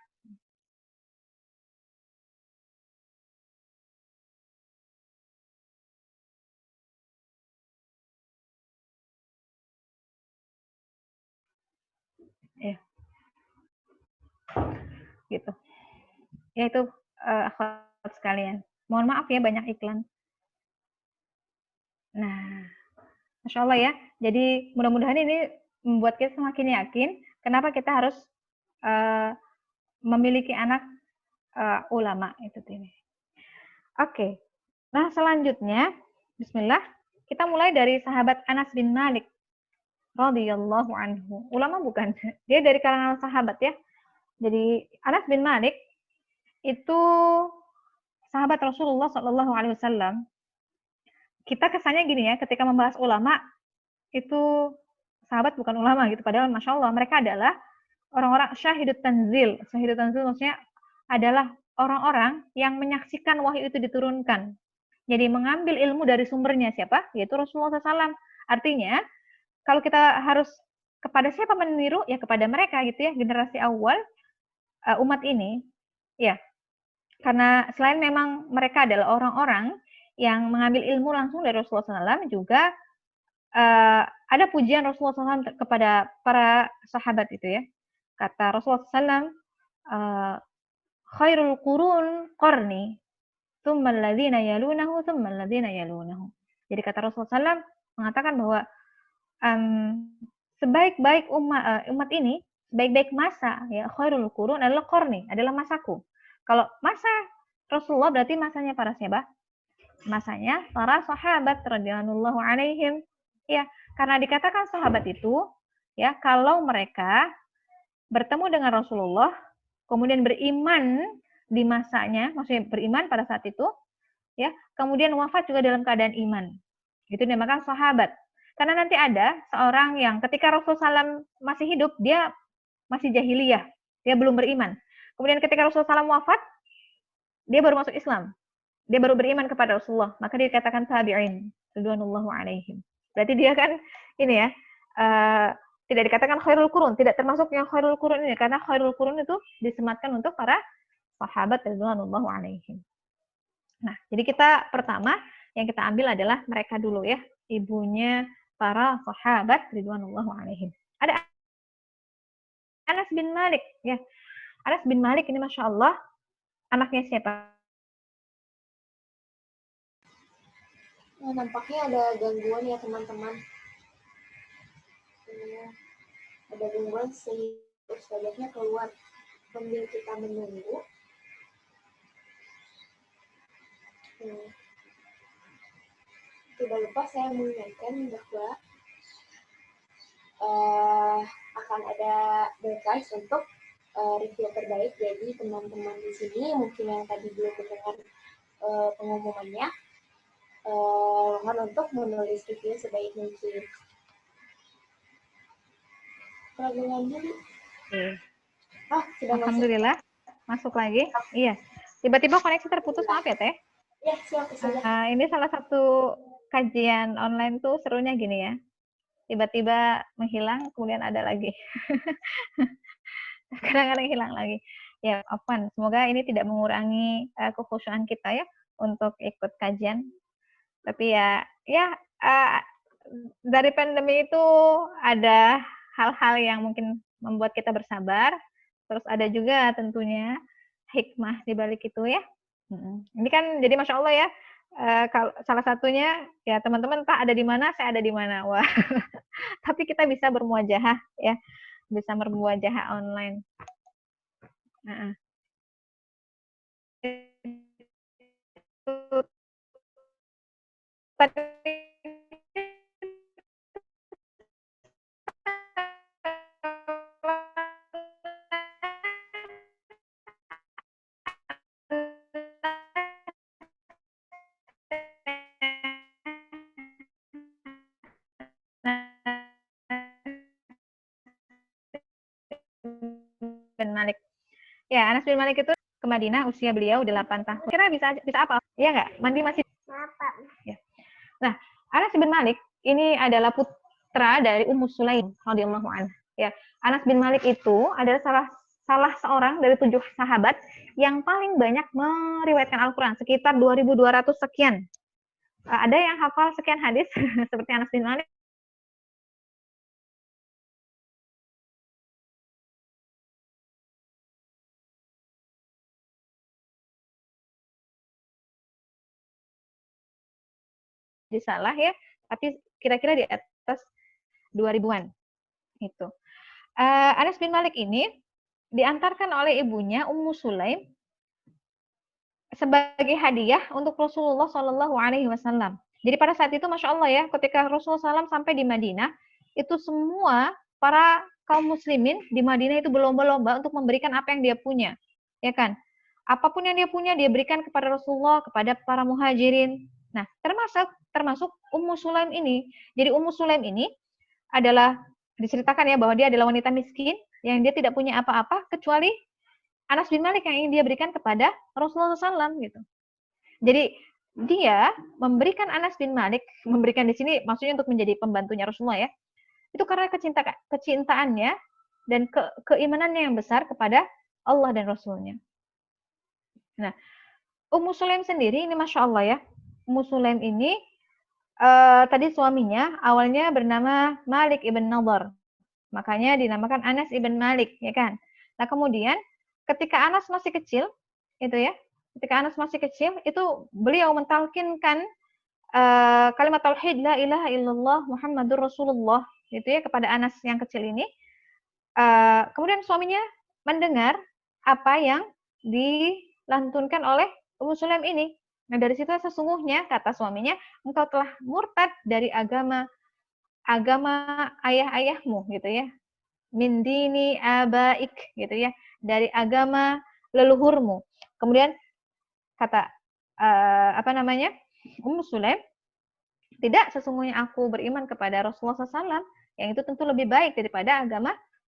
Speaker 4: gitu. Ya itu akhwat sekalian. Mohon maaf ya banyak iklan. Nah, Masya Allah ya. Jadi mudah-mudahan ini membuat kita semakin yakin kenapa kita harus memiliki anak ulama itu ini. Oke. Nah, selanjutnya bismillah, kita mulai dari sahabat Anas bin Malik radhiyallahu anhu. Ulama bukan, dia dari kalangan sahabat ya. Jadi Anas bin Malik itu sahabat Rasulullah Shallallahu Alaihi Wasallam. Kita kesannya gini ya, ketika membahas ulama itu sahabat bukan ulama gitu. Padahal Masya Allah mereka adalah orang-orang syahidut tanzil. Syahidut tanzil maksudnya adalah orang-orang yang menyaksikan wahyu itu diturunkan. Jadi mengambil ilmu dari sumbernya siapa? Yaitu Rasulullah SAW. Artinya kalau kita harus kepada siapa meniru? Ya kepada mereka gitu ya, generasi awal umat ini. Ya, karena selain memang mereka adalah orang-orang yang mengambil ilmu langsung dari Rasulullah SAW, juga ada pujian Rasulullah SAW kepada para sahabat itu ya. Kata Rasulullah SAW, khairul qurun qarni, thumma alladhina yalunahu, thumma alladhina yalunahu. Jadi kata Rasulullah SAW mengatakan bahwa sebaik-baik umat ini, sebaik-baik masa, ya khairul qurun adalah qarni, adalah masaku. Kalau masa Rasulullah berarti masanya para siapa? Masanya para sahabat radhiyallahu alaihim. Ya, karena dikatakan sahabat itu ya kalau mereka bertemu dengan Rasulullah kemudian beriman di masanya, maksudnya beriman pada saat itu, ya, kemudian wafat juga dalam keadaan iman. Itu dinamakan sahabat. Karena nanti ada seorang yang ketika Rasulullah SAW masih hidup, dia masih jahiliyah, dia belum beriman. Kemudian ketika Rasulullah SAW wafat, dia baru masuk Islam. Dia baru beriman kepada Rasulullah, maka dia dikatakan tabi'in, ridwanullahu alaihim. Berarti dia kan ini ya, tidak dikatakan khairul qurun, tidak termasuk yang khairul qurun ini, karena khairul qurun itu disematkan untuk para sahabat ridwanullahu alaihim. Nah, jadi kita pertama yang kita ambil adalah mereka dulu ya, ibunya para sahabat ridwanullahu alaihim. Ada Anas bin Malik ya. Anas bin Malik ini Masya Allah anaknya siapa?
Speaker 1: Nah, nampaknya ada gangguan ya teman-teman. Ada gangguan sehingga ustazahnya keluar. Sambil kita menunggu. Tidak lupa saya mengingatkan bahwa akan ada device untuk review terbaik. Jadi teman-teman di sini mungkin yang tadi belum mendengar pengumumannya, mohon untuk menulis review sebaik mungkin. Perhatian dulu. Sudah
Speaker 4: Alhamdulillah masuk lagi. Iya. Tiba-tiba koneksi terputus, maaf ya Teh.
Speaker 1: Ya, silakan.
Speaker 4: Ini salah satu kajian online tuh serunya gini ya. Tiba-tiba menghilang, kemudian ada lagi. Kadang-kadang hilang lagi. Ya, afwan. Semoga ini tidak mengurangi kekhusyuan kita ya untuk ikut kajian. Tapi ya dari pandemi itu ada hal-hal yang mungkin membuat kita bersabar. Terus ada juga tentunya hikmah di balik itu ya. Ini kan jadi Masya Allah ya. Kalau salah satunya ya teman-teman entah ada di mana, saya ada di mana. Wah. Tapi kita bisa bermuajahah ya. Bisa bermuajahah online. bin Malik. Ya, Anas bin Malik itu ke Madinah, usia beliau 8 tahun. Kira bisa apa? Iya nggak? Mandi masih.
Speaker 1: Apa?
Speaker 4: Ya. Nah, Anas bin Malik ini adalah putra dari Ummu Sulaim radhiyallahu anha. Ya, Anas bin Malik itu adalah salah seorang dari 7 sahabat yang paling banyak meriwayatkan Al-Quran, sekitar 2.200 sekian. Ada yang hafal sekian hadis seperti Anas bin Malik? Salah ya, tapi kira-kira di atas 2000-an itu. Anas bin Malik ini diantarkan oleh ibunya Ummu Sulaim sebagai hadiah untuk Rasulullah Shallallahu Alaihi Wasallam. Jadi pada saat itu Masya Allah ya, ketika Rasulullah SAW sampai di Madinah, itu semua para kaum muslimin di Madinah itu berlomba-lomba untuk memberikan apa yang dia punya, ya kan? Apapun yang dia punya dia berikan kepada Rasulullah, kepada para muhajirin. Nah, termasuk Ummu Sulaim ini. Jadi Ummu Sulaim ini adalah diceritakan ya bahwa dia adalah wanita miskin yang dia tidak punya apa-apa kecuali Anas bin Malik yang ingin dia berikan kepada Rasulullah SAW gitu. Jadi dia memberikan Anas bin Malik, memberikan di sini maksudnya untuk menjadi pembantunya Rasulullah ya. Itu karena kecintaannya dan keimanannya yang besar kepada Allah dan Rasulnya. Nah, Ummu Sulaim sendiri ini Masya Allah ya. Ummu Sulaim ini tadi suaminya awalnya bernama Malik ibn Nadhr. Makanya dinamakan Anas ibn Malik, ya kan? Nah, kemudian ketika Anas masih kecil, itu ya, ketika Anas masih kecil, itu beliau mentalkinkan kalimat tauhid la ilaha illallah Muhammadur Rasulullah, gitu ya, kepada Anas yang kecil ini. Kemudian suaminya mendengar apa yang dilantunkan oleh Ummu Sulaim ini. Nah, dari situ sesungguhnya kata suaminya, engkau telah murtad dari agama ayah-ayahmu gitu ya. Min dini abaik gitu ya, dari agama leluhurmu. Kemudian kata Ummu Sulaim, tidak, sesungguhnya aku beriman kepada Rasulullah SAW, yang itu tentu lebih baik daripada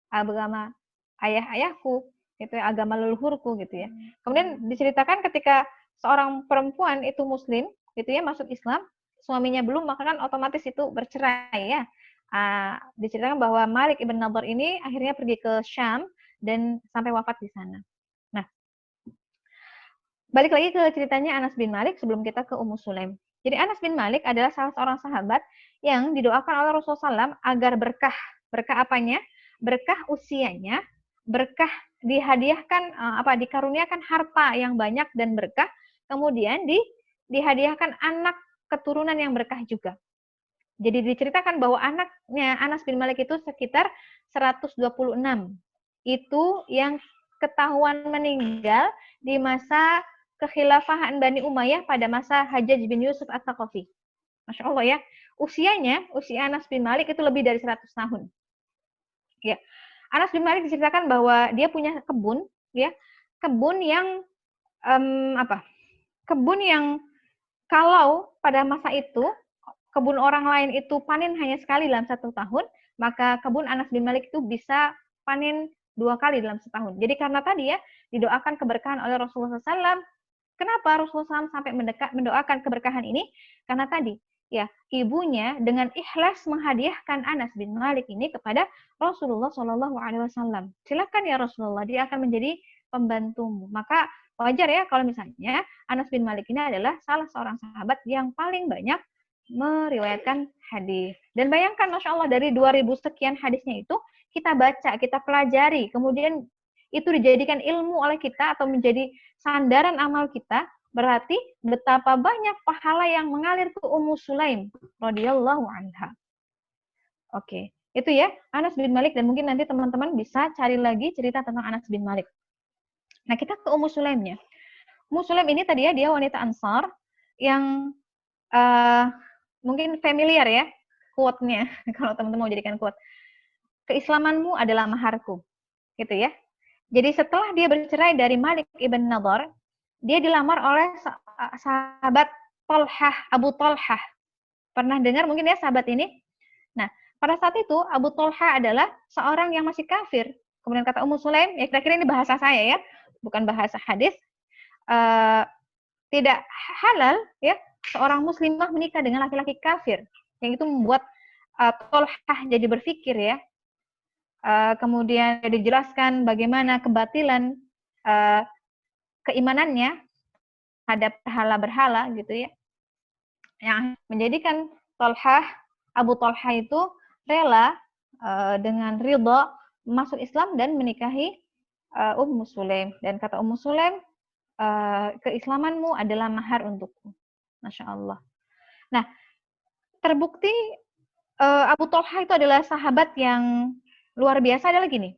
Speaker 4: agama ayah-ayahku, gitu ya, agama leluhurku, gitu ya. Kemudian diceritakan ketika seorang perempuan itu Muslim, gitu ya, masuk Islam, suaminya belum, maka kan otomatis itu bercerai ya. Diceritakan bahwa Malik ibn Nadhr ini akhirnya pergi ke Syam dan sampai wafat di sana. Nah, balik lagi ke ceritanya Anas bin Malik sebelum kita ke Ummu Sulaim. Jadi Anas bin Malik adalah salah seorang sahabat yang didoakan oleh Rasulullah SAW agar berkah. Berkah apanya? Berkah usianya, berkah dihadiahkan, dikaruniakan harta yang banyak dan berkah, kemudian dihadiahkan anak keturunan yang berkah juga. Jadi diceritakan bahwa anaknya Anas bin Malik itu sekitar 126. Itu yang ketahuan meninggal di masa kekhilafahan Bani Umayyah pada masa Hajjaj bin Yusuf Ats-Tsaqafi. Masya Allah ya, usia Anas bin Malik itu lebih dari 100 tahun. Ya, Anas bin Malik diceritakan bahwa dia punya kebun, ya, kebun yang kebun yang kalau pada masa itu kebun orang lain itu panen hanya sekali dalam 1 tahun, maka kebun Anas bin Malik itu bisa panen 2 kali dalam setahun. Jadi karena tadi ya didoakan keberkahan oleh Rasulullah SAW. Kenapa Rasulullah SAW sampai mendoakan keberkahan ini? Karena tadi, ya, ibunya dengan ikhlas menghadiahkan Anas bin Malik ini kepada Rasulullah SAW. Silakan ya Rasulullah, dia akan menjadi pembantumu. Maka wajar ya kalau misalnya Anas bin Malik ini adalah salah seorang sahabat yang paling banyak meriwayatkan hadis. Dan bayangkan, Masya Allah, dari 2000 sekian hadisnya itu, kita baca, kita pelajari, kemudian itu dijadikan ilmu oleh kita atau menjadi sandaran amal kita, berarti betapa banyak pahala yang mengalir ke Ummu Sulaim radhiyallahu anha. Oke, itu ya Anas bin Malik, dan mungkin nanti teman-teman bisa cari lagi cerita tentang Anas bin Malik. Nah, kita ke Ummu Sulaimnya. Ummu Sulaim ini tadi ya, dia wanita Ansar yang mungkin familiar ya quote-nya, kalau teman-teman mau jadikan quote. Keislamanmu adalah maharku. Gitu ya. Jadi setelah dia bercerai dari Malik ibn Nadhr, dia dilamar oleh sahabat Abu Talhah. Pernah dengar mungkin ya sahabat ini? Nah, pada saat itu Abu Talhah adalah seorang yang masih kafir. Kemudian kata Ummu Sulaim, ya kira-kira ini bahasa saya ya, bukan bahasa hadis. Tidak halal ya seorang muslimah menikah dengan laki-laki kafir. Yang itu membuat Talhah jadi berpikir ya. Kemudian dijelaskan bagaimana kebatilan keimanannya terhadap berhala-berhala gitu ya, yang menjadikan Abu Talhah itu rela dengan ridha masuk Islam dan menikahi Ummu Sulaim. Dan kata Ummu Sulaim, keislamanmu adalah mahar untukku. Masya Allah. Nah, terbukti Abu Talhah itu adalah sahabat yang luar biasa. Adalah gini,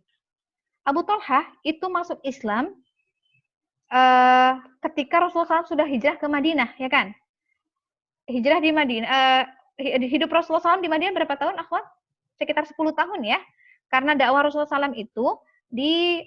Speaker 4: Abu Talhah itu masuk Islam ketika Rasulullah SAW sudah hijrah ke Madinah, ya kan? Hijrah di Madinah, hidup Rasulullah SAW di Madinah berapa tahun, akhwat? Sekitar 10 tahun ya. Karena dakwah Rasulullah SAW itu di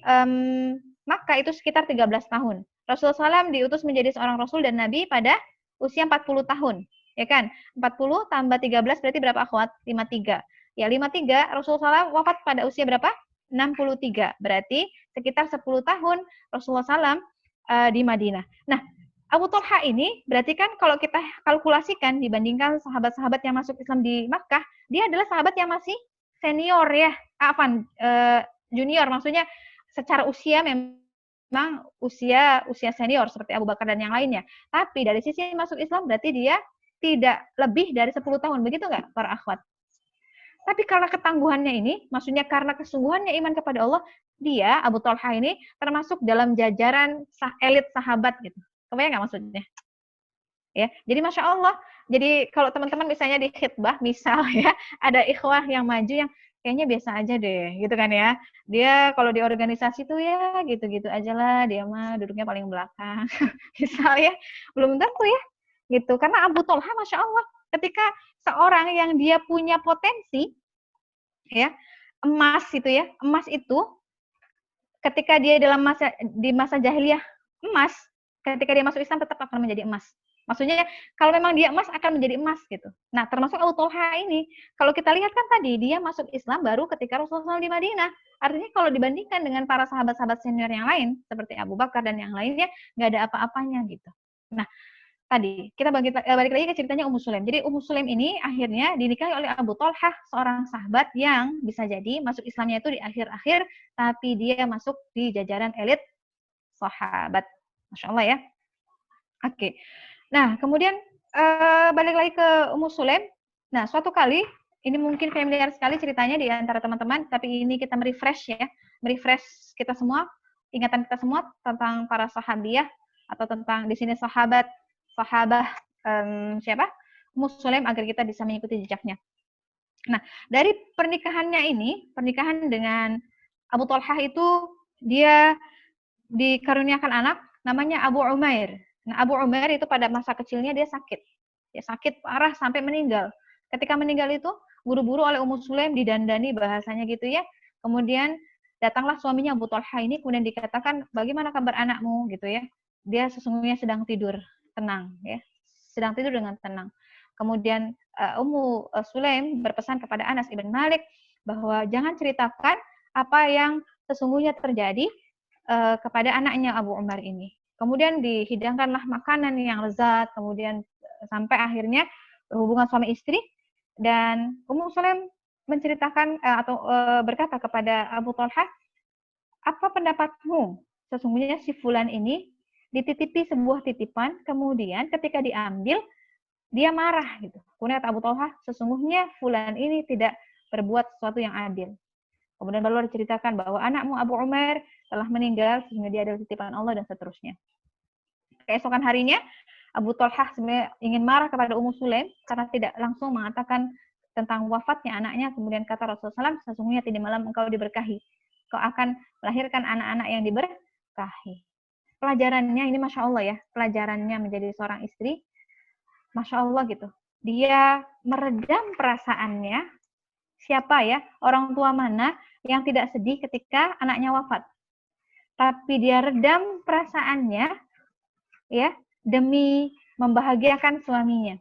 Speaker 4: Makkah itu sekitar 13 tahun. Rasulullah SAW diutus menjadi seorang Rasul dan Nabi pada usia 40 tahun. Ya kan? 40 tambah 13 berarti berapa, akhwat? 53. Ya, 53, Rasulullah SAW wafat pada usia berapa? 63. Berarti sekitar 10 tahun Rasulullah SAW di Madinah. Nah, Abu Talhah ini berarti kan kalau kita kalkulasikan dibandingkan sahabat-sahabat yang masuk Islam di Makkah, dia adalah sahabat yang masih senior ya. Junior, maksudnya secara usia memang usia senior seperti Abu Bakar dan yang lainnya. Tapi dari sisi masuk Islam berarti dia tidak lebih dari 10 tahun. Begitu nggak para akhwat? Tapi karena ketangguhannya ini, maksudnya karena kesungguhannya iman kepada Allah, dia, Abu Talhah ini, termasuk dalam jajaran elit sahabat gitu. Kebayang nggak maksudnya? Ya, jadi Masya Allah, jadi kalau teman-teman misalnya di khitbah, misal ya, ada ikhwah yang maju yang kayaknya biasa aja deh, gitu kan ya. Dia kalau di organisasi tuh ya gitu-gitu aja lah, dia mah duduknya paling belakang. Misal ya, belum tentu ya, gitu. Karena Abu Talhah, Masya Allah, ketika seorang yang dia punya potensi, ya, emas itu ya, emas itu ketika dia di masa jahiliyah emas, ketika dia masuk Islam tetap akan menjadi emas. Maksudnya kalau memang dia emas akan menjadi emas gitu. Nah, termasuk Abu Thalha ini, kalau kita lihat kan tadi dia masuk Islam baru ketika Rasulullah SAW di Madinah. Artinya kalau dibandingkan dengan para sahabat-sahabat senior yang lain seperti Abu Bakar dan yang lainnya, nggak ada apa-apanya gitu. Nah, tadi kita balik lagi ke ceritanya Ummu Sulaim. Jadi Ummu Sulaim ini akhirnya dinikahi oleh Abu Thalha, seorang sahabat yang bisa jadi masuk Islamnya itu di akhir-akhir, tapi dia masuk di jajaran elit sahabat. Masya Allah ya. Oke. Nah, kemudian balik lagi ke Ummu Sulaim. Nah, suatu kali, ini mungkin familiar sekali ceritanya di antara teman-teman, tapi ini kita merefresh ya, merefresh kita semua, ingatan kita semua tentang para sahabiah, atau tentang di sini sahabat siapa? Ummu Sulaim, agar kita bisa mengikuti jejaknya. Nah, dari pernikahannya ini, pernikahan dengan Abu Thalha itu, dia dikaruniakan anak, namanya Abu Umair. Nah, Abu Umair itu pada masa kecilnya dia sakit. Dia sakit parah sampai meninggal. Ketika meninggal itu, buru-buru oleh Ummu Sulaim didandani bahasanya gitu ya. Kemudian datanglah suaminya Abu Thalha ini, kemudian dikatakan, bagaimana kabar anakmu gitu ya. Dia sesungguhnya sedang tidur tenang ya. Sedang tidur dengan tenang. Kemudian Ummu Sulaim berpesan kepada Anas ibn Malik bahwa jangan ceritakan apa yang sesungguhnya terjadi kepada anaknya Abu Umar ini. Kemudian dihidangkanlah makanan yang lezat, kemudian sampai akhirnya berhubungan suami istri, dan Ummu Sulaim menceritakan atau berkata kepada Abu Thalha, apa pendapatmu? Sesungguhnya si fulan ini dititipi sebuah titipan, kemudian ketika diambil dia marah gitu. Kemudian kata Abu Thalha, sesungguhnya fulan ini tidak berbuat sesuatu yang adil. Kemudian baru diceritakan bahwa anakmu Abu Umar telah meninggal sehingga dia adalah titipan Allah dan seterusnya. Keesokan harinya Abu Thalha sebenarnya ingin marah kepada Ummu Sulaim karena tidak langsung mengatakan tentang wafatnya anaknya. Kemudian kata Rasulullah SAW, sesungguhnya tadi malam engkau diberkahi. Kau akan melahirkan anak-anak yang diberkahi. Pelajarannya ini Masya Allah ya, pelajarannya menjadi seorang istri, Masya Allah gitu. Dia meredam perasaannya. Siapa ya, orang tua mana yang tidak sedih ketika anaknya wafat. Tapi dia redam perasaannya ya demi membahagiakan suaminya.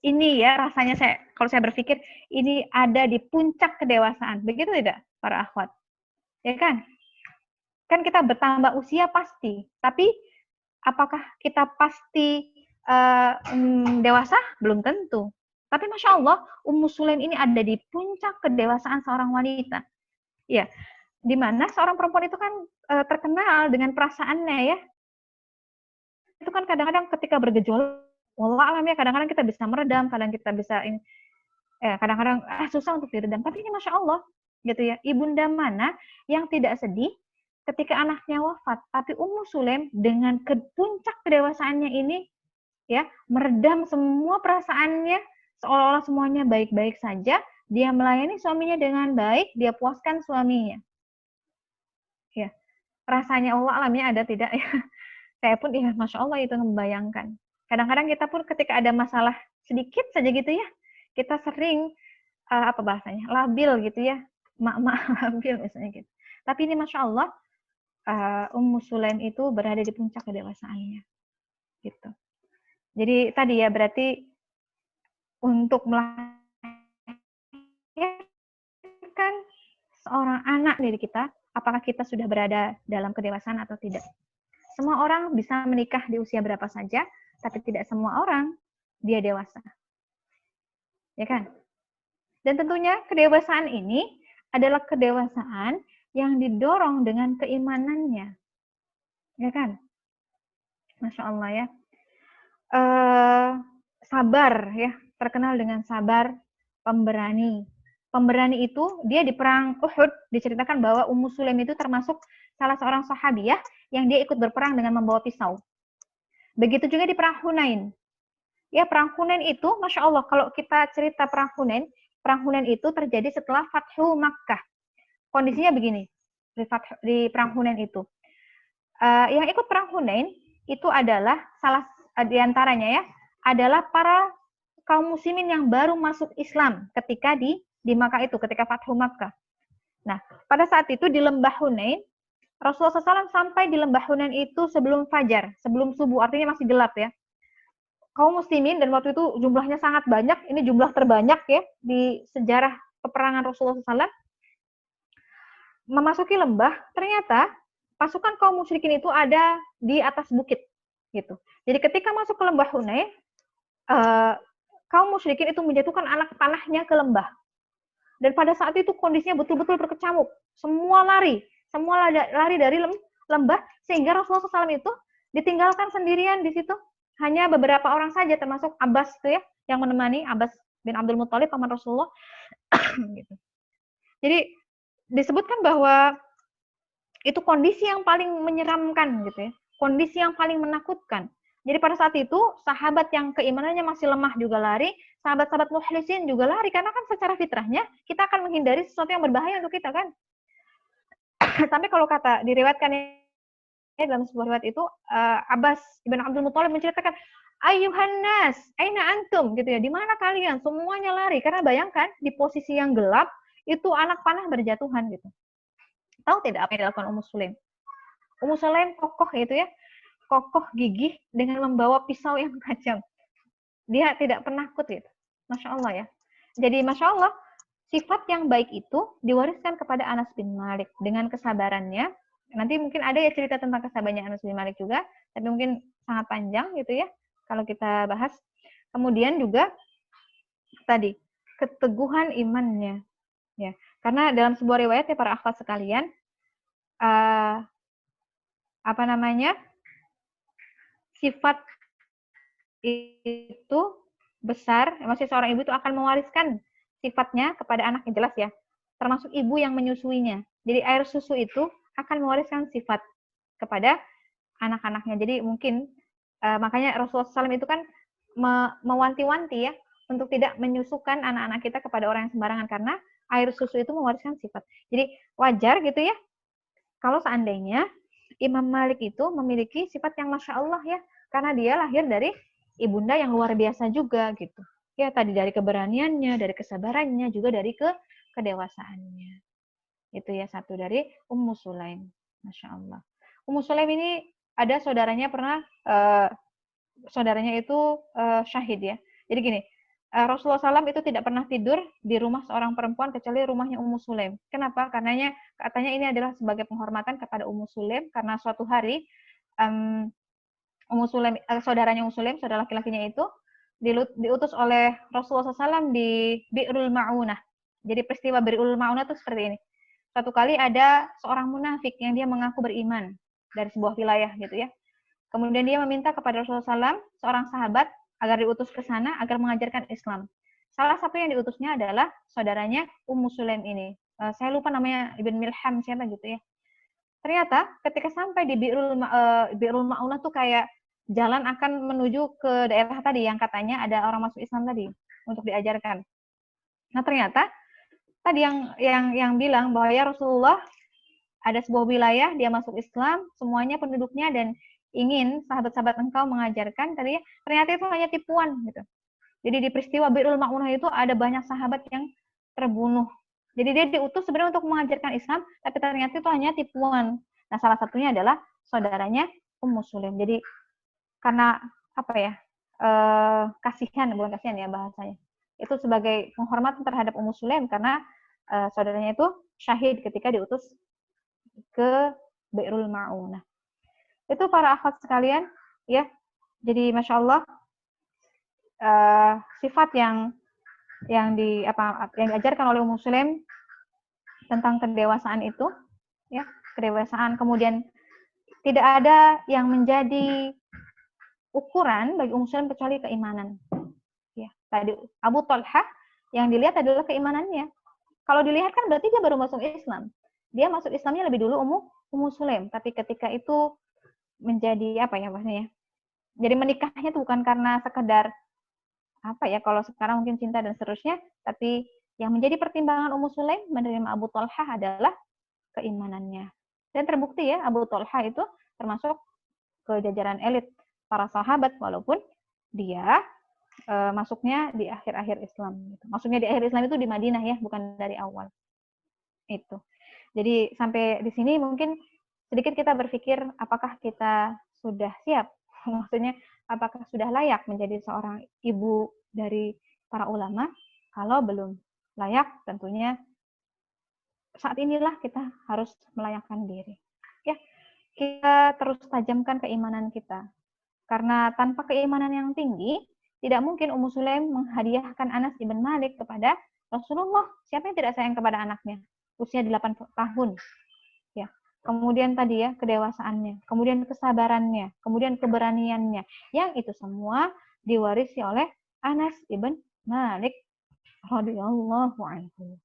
Speaker 4: Ini ya rasanya kalau saya berpikir ini ada di puncak kedewasaan. Begitu tidak para akhwat? Ya kan? Kan kita bertambah usia pasti, tapi apakah kita pasti dewasa? Belum tentu. Tapi Masya Allah, Ummu Sulaim ini ada di puncak kedewasaan seorang wanita. Ya, di mana seorang perempuan itu kan terkenal dengan perasaannya ya. Itu kan kadang-kadang ketika bergejolak, wallah alam ya, kadang-kadang kita bisa meredam, kadang kita bisa kadang-kadang susah untuk diredam. Tapi ini Masya Allah, gitu ya. Ibunda mana yang tidak sedih ketika anaknya wafat? Tapi Ummu Sulaim dengan puncak kedewasaannya ini, ya, meredam semua perasaannya, seolah-olah semuanya baik-baik saja. Dia melayani suaminya dengan baik, dia puaskan suaminya. Ya, rasanya Allah alamnya ada tidak ya? Saya pun ya Masya Allah itu membayangkan. Kadang-kadang kita pun ketika ada masalah sedikit saja gitu ya, kita sering apa bahasanya, labil gitu ya, mak-mak labil misalnya gitu. Tapi ini Masya Allah, Ummu Sulaim itu berada di puncak kedewasaannya, gitu. Jadi tadi ya berarti untuk melahirkan seorang anak dari kita, apakah kita sudah berada dalam kedewasaan atau tidak? Semua orang bisa menikah di usia berapa saja, tapi tidak semua orang dia dewasa. Ya kan? Dan tentunya kedewasaan ini adalah kedewasaan yang didorong dengan keimanannya. Ya kan? Masya Allah ya. Sabar ya, terkenal dengan sabar, pemberani. Pemberani itu, dia di perang Uhud, diceritakan bahwa Ummu Sulaim itu termasuk salah seorang sahabiah yang dia ikut berperang dengan membawa pisau. Begitu juga di perang Hunain. Ya, perang Hunain itu, Masya Allah, kalau kita cerita perang Hunain itu terjadi setelah Fathu Makkah. Kondisinya begini, di perang Hunain itu. Yang ikut perang Hunain itu adalah salah diantaranya ya, adalah para kaum muslimin yang baru masuk Islam ketika di Makkah itu, ketika Fathu Makkah. Nah, pada saat itu di lembah Hunain, Rasulullah SAW sampai di lembah Hunain itu sebelum fajar, sebelum subuh, artinya masih gelap ya. Kaum muslimin, dan waktu itu jumlahnya sangat banyak, ini jumlah terbanyak ya di sejarah peperangan Rasulullah SAW, memasuki lembah, ternyata pasukan kaum musyrikin itu ada di atas bukit gitu. Jadi ketika masuk ke lembah Hunain, kaum musyrikin itu menjatuhkan anak panahnya ke lembah. Dan pada saat itu kondisinya betul-betul berkecamuk. Semua lari dari lembah, sehingga Rasulullah SAW itu ditinggalkan sendirian di situ. Hanya beberapa orang saja, termasuk Abbas itu ya, yang menemani, Abbas bin Abdul Muthalib, paman Rasulullah. Gitu. Jadi disebutkan bahwa itu kondisi yang paling menyeramkan gitu ya, kondisi yang paling menakutkan. Jadi pada saat itu sahabat yang keimanannya masih lemah juga lari, sahabat-sahabat mukhlisin juga lari, karena kan secara fitrahnya kita akan menghindari sesuatu yang berbahaya untuk kita kan. Sampai kalau kata diriwayatkan dalam sebuah riwayat itu, Abbas bin Abdul Muthalib menceritakan, Ayuhan nas, aina antum gitu ya, di mana kalian? Semuanya lari, karena bayangkan di posisi yang gelap itu anak panah berjatuhan gitu. Tahu tidak apa yang dilakukan Ummu Sulaim? Ummu Sulaim kokoh gitu ya, kokoh gigih dengan membawa pisau yang tajam. Dia tidak penakut gitu. Masya Allah ya. Jadi Masya Allah, sifat yang baik itu diwariskan kepada Anas bin Malik dengan kesabarannya. Nanti mungkin ada ya cerita tentang kesabarannya Anas bin Malik juga, tapi mungkin sangat panjang gitu ya kalau kita bahas. Kemudian juga tadi keteguhan imannya ya. Karena dalam sebuah riwayat ya para akhwat sekalian, sifat itu besar, maksudnya seorang ibu itu akan mewariskan sifatnya kepada anaknya, jelas ya, termasuk ibu yang menyusuinya. Jadi air susu itu akan mewariskan sifat kepada anak-anaknya. Jadi mungkin makanya Rasulullah SAW itu kan mewanti-wanti ya untuk tidak menyusukan anak-anak kita kepada orang yang sembarangan, karena air susu itu mewariskan sifat. Jadi wajar gitu ya kalau seandainya Imam Malik itu memiliki sifat yang Masya Allah ya, karena dia lahir dari ibunda yang luar biasa juga gitu. Ya tadi dari keberaniannya, dari kesabarannya, juga dari kedewasaannya. Itu ya satu dari Ummu Sulaim. Masya Allah. Ummu Sulaim ini ada saudaranya pernah, saudaranya itu syahid ya. Jadi gini, Rasulullah SAW itu tidak pernah tidur di rumah seorang perempuan kecuali rumahnya Ummu Sulaim. Kenapa? Katanya ini adalah sebagai penghormatan kepada Ummu Sulaim, karena suatu hari Ummu Sulaim, saudaranya Ummu Sulaim, saudara laki-lakinya itu diutus oleh Rasulullah SAW di Bi'rul Ma'unah. Jadi peristiwa Bi'rul Ma'unah itu seperti ini. Suatu kali ada seorang munafik yang dia mengaku beriman dari sebuah wilayah gitu ya. Kemudian dia meminta kepada Rasulullah SAW, seorang sahabat, agar diutus ke sana agar mengajarkan Islam. Salah satu yang diutusnya adalah saudaranya Ummu Sulaim ini. Saya lupa namanya, Ibn Milham siapa gitu ya. Ternyata ketika sampai di Bi'rul Ma'unah tuh kayak jalan akan menuju ke daerah tadi yang katanya ada orang masuk Islam tadi untuk diajarkan. Nah ternyata tadi yang bilang bahwa ya Rasulullah, ada sebuah wilayah dia masuk Islam, semuanya penduduknya, dan ingin sahabat-sahabat engkau mengajarkan, tadi ternyata itu hanya tipuan gitu. Jadi di peristiwa Bi'rul Ma'unah itu ada banyak sahabat yang terbunuh. Jadi dia diutus sebenarnya untuk mengajarkan Islam, tapi ternyata itu hanya tipuan. Nah salah satunya adalah saudaranya Ummu Sulaim. Jadi karena apa ya, kasihan, bukan kasihan ya bahasanya, itu sebagai penghormatan terhadap Ummu Sulaim karena saudaranya itu syahid ketika diutus ke Bi'rul Ma'unah. Itu para akhwat sekalian ya. Jadi Masya Allah, sifat yang diajarkan oleh Ummu Sulaim tentang kedewasaan itu ya, kedewasaan, kemudian tidak ada yang menjadi ukuran bagi Ummu Sulaim kecuali keimanan. Ya, tadi Abu Talha yang dilihat adalah keimanannya. Kalau dilihat kan berarti dia baru masuk Islam. Dia masuk Islamnya lebih dulu Ummu Sulaim, tapi ketika itu menjadi apa ya maksudnya? Jadi menikahnya itu bukan karena sekedar apa ya, kalau sekarang mungkin cinta dan seterusnya, tapi yang menjadi pertimbangan Ummu Sulaim menerima Abu Talha adalah keimanannya. Dan terbukti ya, Abu Talha itu termasuk ke jajaran elit para sahabat, walaupun dia masuknya di akhir-akhir Islam. Masuknya di akhir Islam itu di Madinah ya, bukan dari awal. Itu. Jadi sampai di sini mungkin sedikit kita berpikir apakah kita sudah siap, maksudnya apakah sudah layak menjadi seorang ibu dari para ulama. Kalau belum layak, tentunya saat inilah kita harus melayakkan diri. Ya, kita terus tajamkan keimanan kita. Karena tanpa keimanan yang tinggi, tidak mungkin Ummu Sulaim menghadiahkan Anas ibn Malik kepada Rasulullah. Siapa yang tidak sayang kepada anaknya? Usia 8 tahun. Ya. Kemudian tadi ya, kedewasaannya, kemudian kesabarannya, kemudian keberaniannya. Yang itu semua diwarisi oleh Anas ibn Malik radhiyallahu anhu.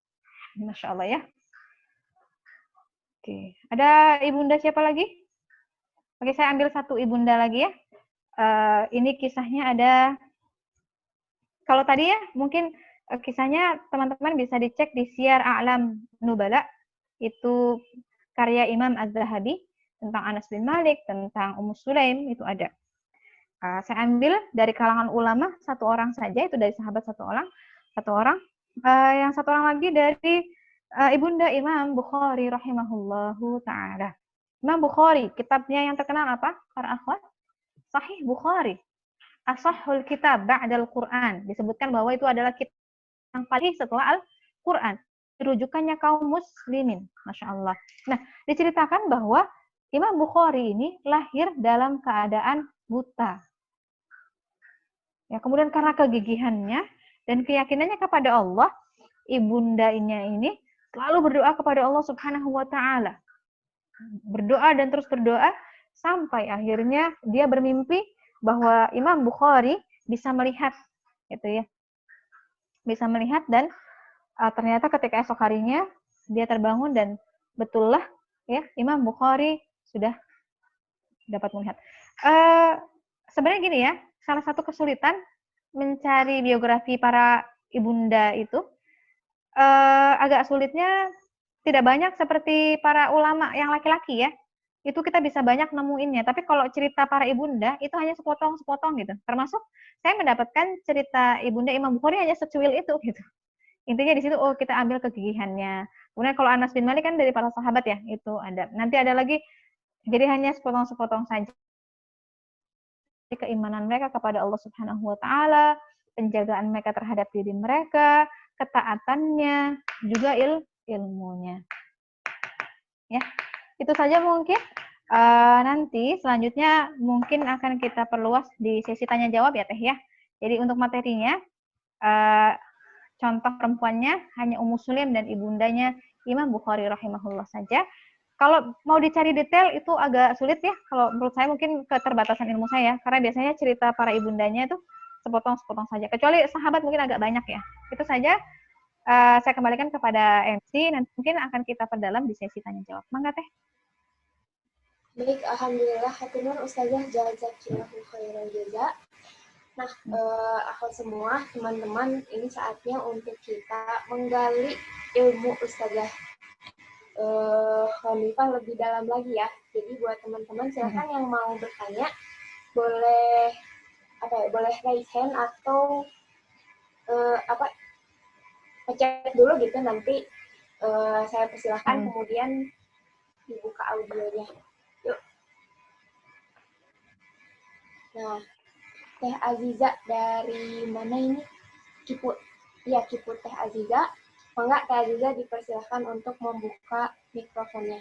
Speaker 4: Masya Allah ya. Oke, ada ibunda siapa lagi? Oke, saya ambil satu ibunda lagi ya. Ini kisahnya ada, kalau tadi ya mungkin kisahnya teman-teman bisa dicek di Syiar A'lam Nubala, itu karya Imam Az-Zahabi tentang Anas bin Malik, tentang Ummu Sulaim, itu ada. Saya ambil dari kalangan ulama satu orang saja, itu dari sahabat satu orang. Yang satu orang lagi dari ibunda Imam Bukhari rahimahullahu ta'ala. Imam Bukhari, kitabnya yang terkenal apa, para akhwat? Sahih Bukhari. Ashahul kitab ba'dal Quran. Disebutkan bahwa itu adalah kitab yang paling setelah Al-Quran. Rujukannya kaum muslimin. Masya Allah. Nah, diceritakan bahwa Imam Bukhari ini lahir dalam keadaan buta. Ya, kemudian karena kegigihannya dan keyakinannya kepada Allah, ibundanya ini selalu berdoa kepada Allah Subhanahu wa Ta'ala. Berdoa dan terus berdoa sampai akhirnya dia bermimpi bahwa Imam Bukhari bisa melihat, gitu ya. Bisa melihat dan ternyata ketika esok harinya dia terbangun dan betullah ya Imam Bukhari sudah dapat melihat. Sebenarnya gini ya, salah satu kesulitan mencari biografi para ibunda itu agak sulitnya tidak banyak seperti para ulama yang laki-laki ya. Itu kita bisa banyak nemuinnya. Tapi kalau cerita para ibunda itu hanya sepotong-sepotong gitu. Termasuk saya mendapatkan cerita ibunda Imam Bukhari hanya secuil itu gitu. Intinya di situ kita ambil kegigihannya. Kemudian kalau Anas bin Malik kan dari para sahabat ya, itu ada. Nanti ada lagi, jadi hanya sepotong-sepotong saja. Keimanan mereka kepada Allah Subhanahu wa Ta'ala, penjagaan mereka terhadap diri mereka, ketaatannya, juga ilmunya. Ya, itu saja mungkin. Nanti selanjutnya mungkin akan kita perluas di sesi tanya jawab ya Teh ya. Jadi untuk materinya, contoh perempuannya hanya Ummu Sulaim dan ibundanya Imam Bukhari rahimahullah saja. Kalau mau dicari detail itu agak sulit ya. Kalau menurut saya mungkin keterbatasan ilmu saya, karena biasanya cerita para ibundanya itu sepotong-sepotong saja. Kecuali sahabat mungkin agak banyak ya. Itu saja. Saya kembalikan kepada MC, nanti mungkin akan kita perdalam di sesi tanya jawab. Mangga Teh.
Speaker 1: Baik, alhamdulillah hatunun Ustazah jazakillahu khairal jaza. Nah, aku semua teman-teman, ini saatnya untuk kita menggali ilmu Ustazah Hanifah lebih dalam lagi ya. Jadi buat teman-teman silakan yang mau bertanya boleh boleh raise hand atau ngechat dulu gitu, nanti saya persilahkan kemudian dibuka audionya. Yuk. Nah, Teh Aziza dari mana ini? Kiput. Iya, Kiput Teh Aziza. Enggak, Teh Aziza dipersilahkan untuk membuka mikrofonnya.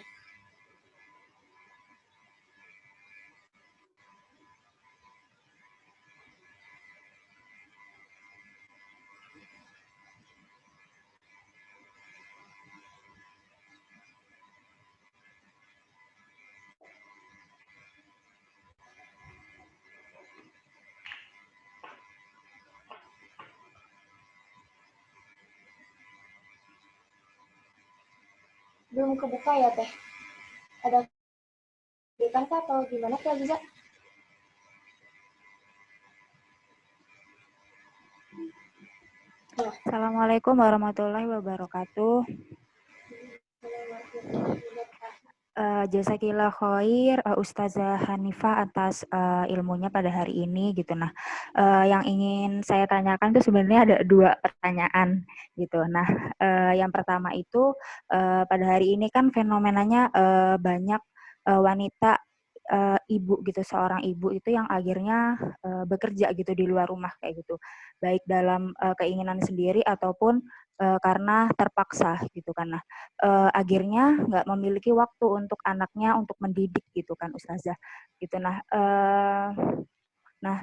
Speaker 1: Belum kebuka ya Teh? Ada kesulitan kah atau gimana Teh Aziza?
Speaker 2: Assalamualaikum warahmatullahi wabarakatuh. Jazakillah khair Ustazah Hanifah atas ilmunya pada hari ini gitu. Nah, yang ingin saya tanyakan tuh sebenarnya ada 2 pertanyaan gitu. Nah, yang pertama itu pada hari ini kan fenomenanya banyak wanita ibu gitu, seorang ibu itu yang akhirnya bekerja gitu di luar rumah kayak gitu, baik dalam keinginan sendiri ataupun karena terpaksa gitu kan. Nah, akhirnya nggak memiliki waktu untuk anaknya untuk mendidik gitu kan Ustazah gitu. Nah,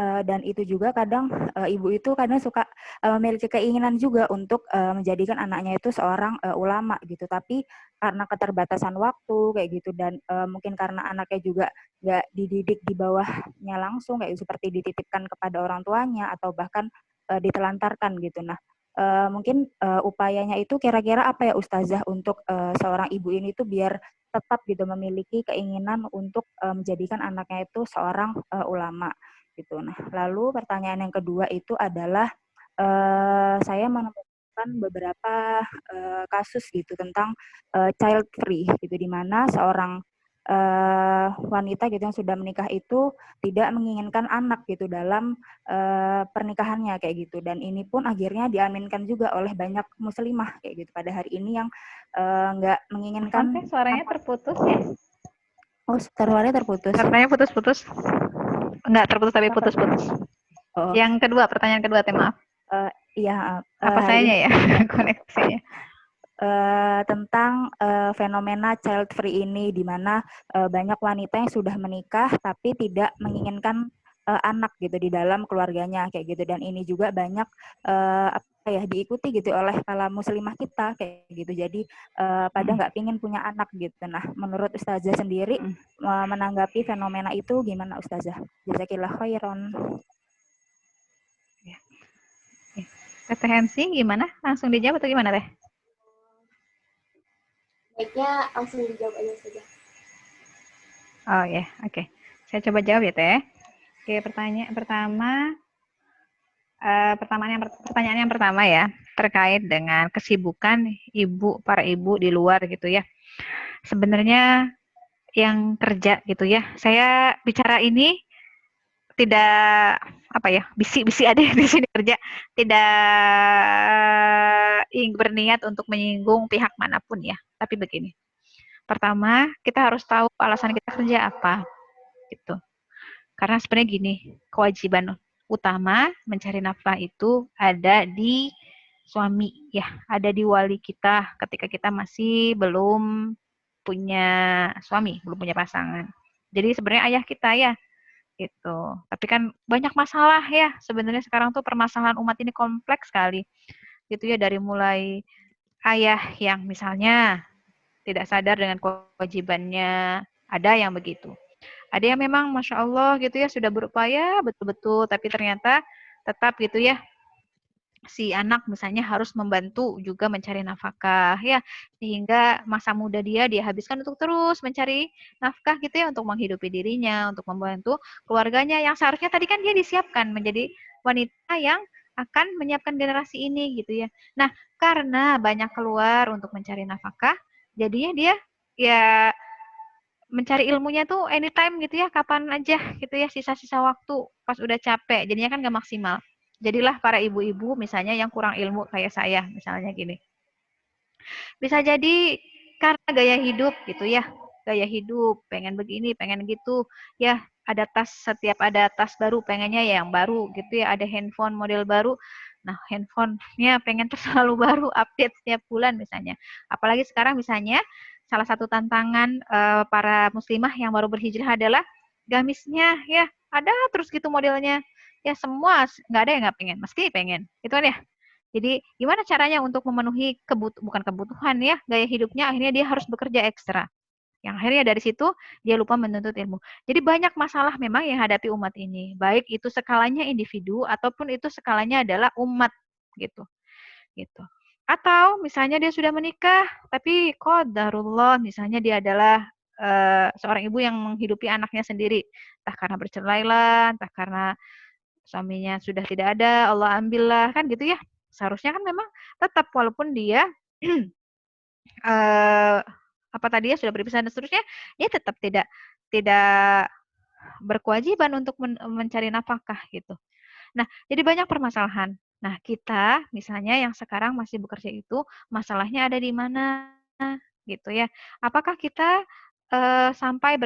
Speaker 2: dan itu juga kadang ibu itu kadang suka memiliki keinginan juga untuk menjadikan anaknya itu seorang ulama gitu, tapi karena keterbatasan waktu kayak gitu dan mungkin karena anaknya juga nggak dididik di bawahnya langsung kayak seperti dititipkan kepada orang tuanya atau bahkan ditelantarkan gitu. Nah, mungkin upayanya itu kira-kira apa ya Ustazah untuk seorang ibu ini tuh biar tetap gitu memiliki keinginan untuk menjadikan anaknya itu seorang ulama gitu. Nah, lalu pertanyaan yang kedua itu adalah saya menemukan beberapa kasus gitu tentang child free gitu, di mana seorang wanita gitu yang sudah menikah itu tidak menginginkan anak gitu dalam pernikahannya kayak gitu, dan ini pun akhirnya diaminkan juga oleh banyak muslimah kayak gitu pada hari ini yang nggak menginginkan
Speaker 4: Sampai suaranya
Speaker 2: anak.
Speaker 4: terputus ya.
Speaker 2: Oh, suaranya terputus.
Speaker 4: Katanya putus-putus. Enggak terputus tapi putus-putus.
Speaker 2: Oh,
Speaker 4: Yang kedua, pertanyaan kedua, maaf.
Speaker 2: iya,
Speaker 4: Apa
Speaker 2: hari
Speaker 4: sayanya
Speaker 2: ini
Speaker 4: ya koneksinya?
Speaker 2: tentang fenomena child free ini, di mana banyak wanita yang sudah menikah tapi tidak menginginkan anak gitu di dalam keluarganya kayak gitu, dan ini juga banyak apa ya diikuti gitu oleh para muslimah kita kayak gitu, jadi pada nggak pingin punya anak gitu. Nah, menurut Ustazah sendiri menanggapi fenomena itu gimana Ustazah? Jazakillah khairan.
Speaker 4: Teh Hensi gimana? Langsung dijawab atau gimana Teh?
Speaker 1: Baiknya langsung dijawab aja saja.
Speaker 4: Oh ya, oke. Saya coba jawab ya Teh. Oke, pertanyaan pertama, pertanyaan yang pertama ya, terkait dengan kesibukan para ibu di luar gitu ya. Sebenarnya yang kerja gitu ya, saya bicara ini tidak apa ya, bisi-bisi ada di sini kerja, tidak berniat untuk menyinggung pihak manapun ya. Tapi begini, pertama kita harus tahu alasan kita kerja apa gitu. Karena sebenarnya gini, kewajiban utama mencari nafkah itu ada di suami ya, ada di wali kita ketika kita masih belum punya suami, belum punya pasangan. Jadi sebenarnya ayah kita ya gitu. Tapi kan banyak masalah ya. Sebenarnya sekarang tuh permasalahan umat ini kompleks sekali. Gitu ya, dari mulai ayah yang misalnya tidak sadar dengan kewajibannya, ada yang begitu. Ada yang memang Masya Allah gitu ya, sudah berupaya betul-betul, tapi ternyata tetap gitu ya, si anak misalnya harus membantu juga mencari nafkah ya, sehingga masa muda dia habiskan untuk terus mencari nafkah gitu ya, untuk menghidupi dirinya, untuk membantu keluarganya yang seharusnya tadi kan dia disiapkan menjadi wanita yang akan menyiapkan generasi ini gitu ya. Nah, karena banyak keluar untuk mencari nafkah, jadinya dia ya mencari ilmunya tuh anytime gitu ya, kapan aja gitu ya, sisa-sisa waktu pas udah capek, jadinya kan gak maksimal. Jadilah para ibu-ibu misalnya yang kurang ilmu kayak saya misalnya gini. Bisa jadi karena gaya hidup gitu ya, gaya hidup, pengen begini, pengen gitu, ya ada tas, setiap ada tas baru pengennya ya yang baru gitu ya, ada handphone model baru, nah handphonenya pengen tuh selalu baru, update setiap bulan misalnya. Apalagi sekarang misalnya, salah satu tantangan para muslimah yang baru berhijrah adalah gamisnya ya, ada terus gitu modelnya, ya semua, nggak ada yang nggak pengen, mesti pengen, gitu kan ya. Jadi gimana caranya untuk memenuhi bukan kebutuhan ya, gaya hidupnya, akhirnya dia harus bekerja ekstra. Yang akhirnya dari situ dia lupa menuntut ilmu. Jadi banyak masalah memang yang hadapi umat ini. Baik itu skalanya individu ataupun itu skalanya adalah umat gitu. Gitu. Atau misalnya dia sudah menikah tapi qadarullah misalnya dia adalah seorang ibu yang menghidupi anaknya sendiri. Entah karena bercerai lah, entah karena suaminya sudah tidak ada, Allah ambillah, kan gitu ya. Seharusnya kan memang tetap walaupun dia apa tadi ya sudah berpisah dan seterusnya, dia tetap tidak berkewajiban untuk mencari nafkah gitu. Nah, jadi banyak permasalahan. Nah, kita misalnya yang sekarang masih bekerja itu masalahnya ada di mana gitu ya. Apakah kita sampai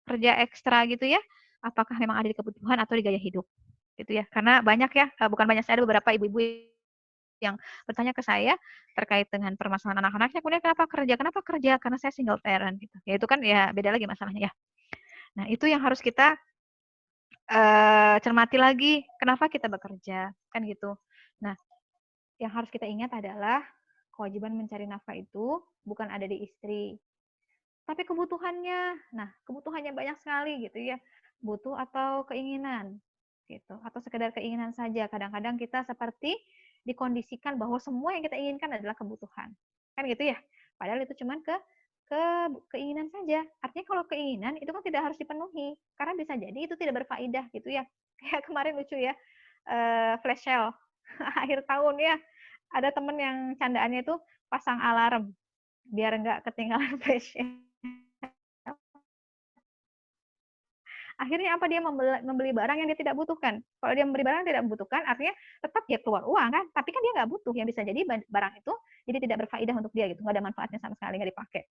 Speaker 4: bekerja ekstra gitu ya, apakah memang ada di kebutuhan atau di gaya hidup gitu ya. Karena banyak ya, bukan banyak, saya ada beberapa ibu-ibu yang bertanya ke saya terkait dengan permasalahan anak-anaknya, kemudian kenapa kerja, karena saya single parent gitu. Ya itu kan ya beda lagi masalahnya ya. Nah itu yang harus kita cermati lagi, kenapa kita bekerja kan gitu. Nah yang harus kita ingat adalah kewajiban mencari nafkah itu bukan ada di istri, tapi kebutuhannya. Nah, kebutuhannya banyak sekali gitu ya. Butuh atau keinginan gitu. Atau sekedar keinginan saja. Kadang-kadang kita seperti dikondisikan bahwa semua yang kita inginkan adalah kebutuhan. Kan gitu ya. Padahal itu cuma keinginan saja. Artinya kalau keinginan itu kan tidak harus dipenuhi. Karena bisa jadi itu tidak berfaedah gitu ya. Kayak kemarin lucu ya. Flash sale akhir tahun ya. Ada temen yang candaannya itu pasang alarm biar nggak ketinggalan flash sale. Akhirnya apa, dia membeli barang yang dia tidak butuhkan. Kalau dia membeli barang yang tidak membutuhkan, artinya tetap dia keluar uang kan, tapi kan dia nggak butuh, yang bisa jadi barang itu jadi tidak berfaedah untuk dia gitu, nggak ada manfaatnya sama sekali, nggak dipakai.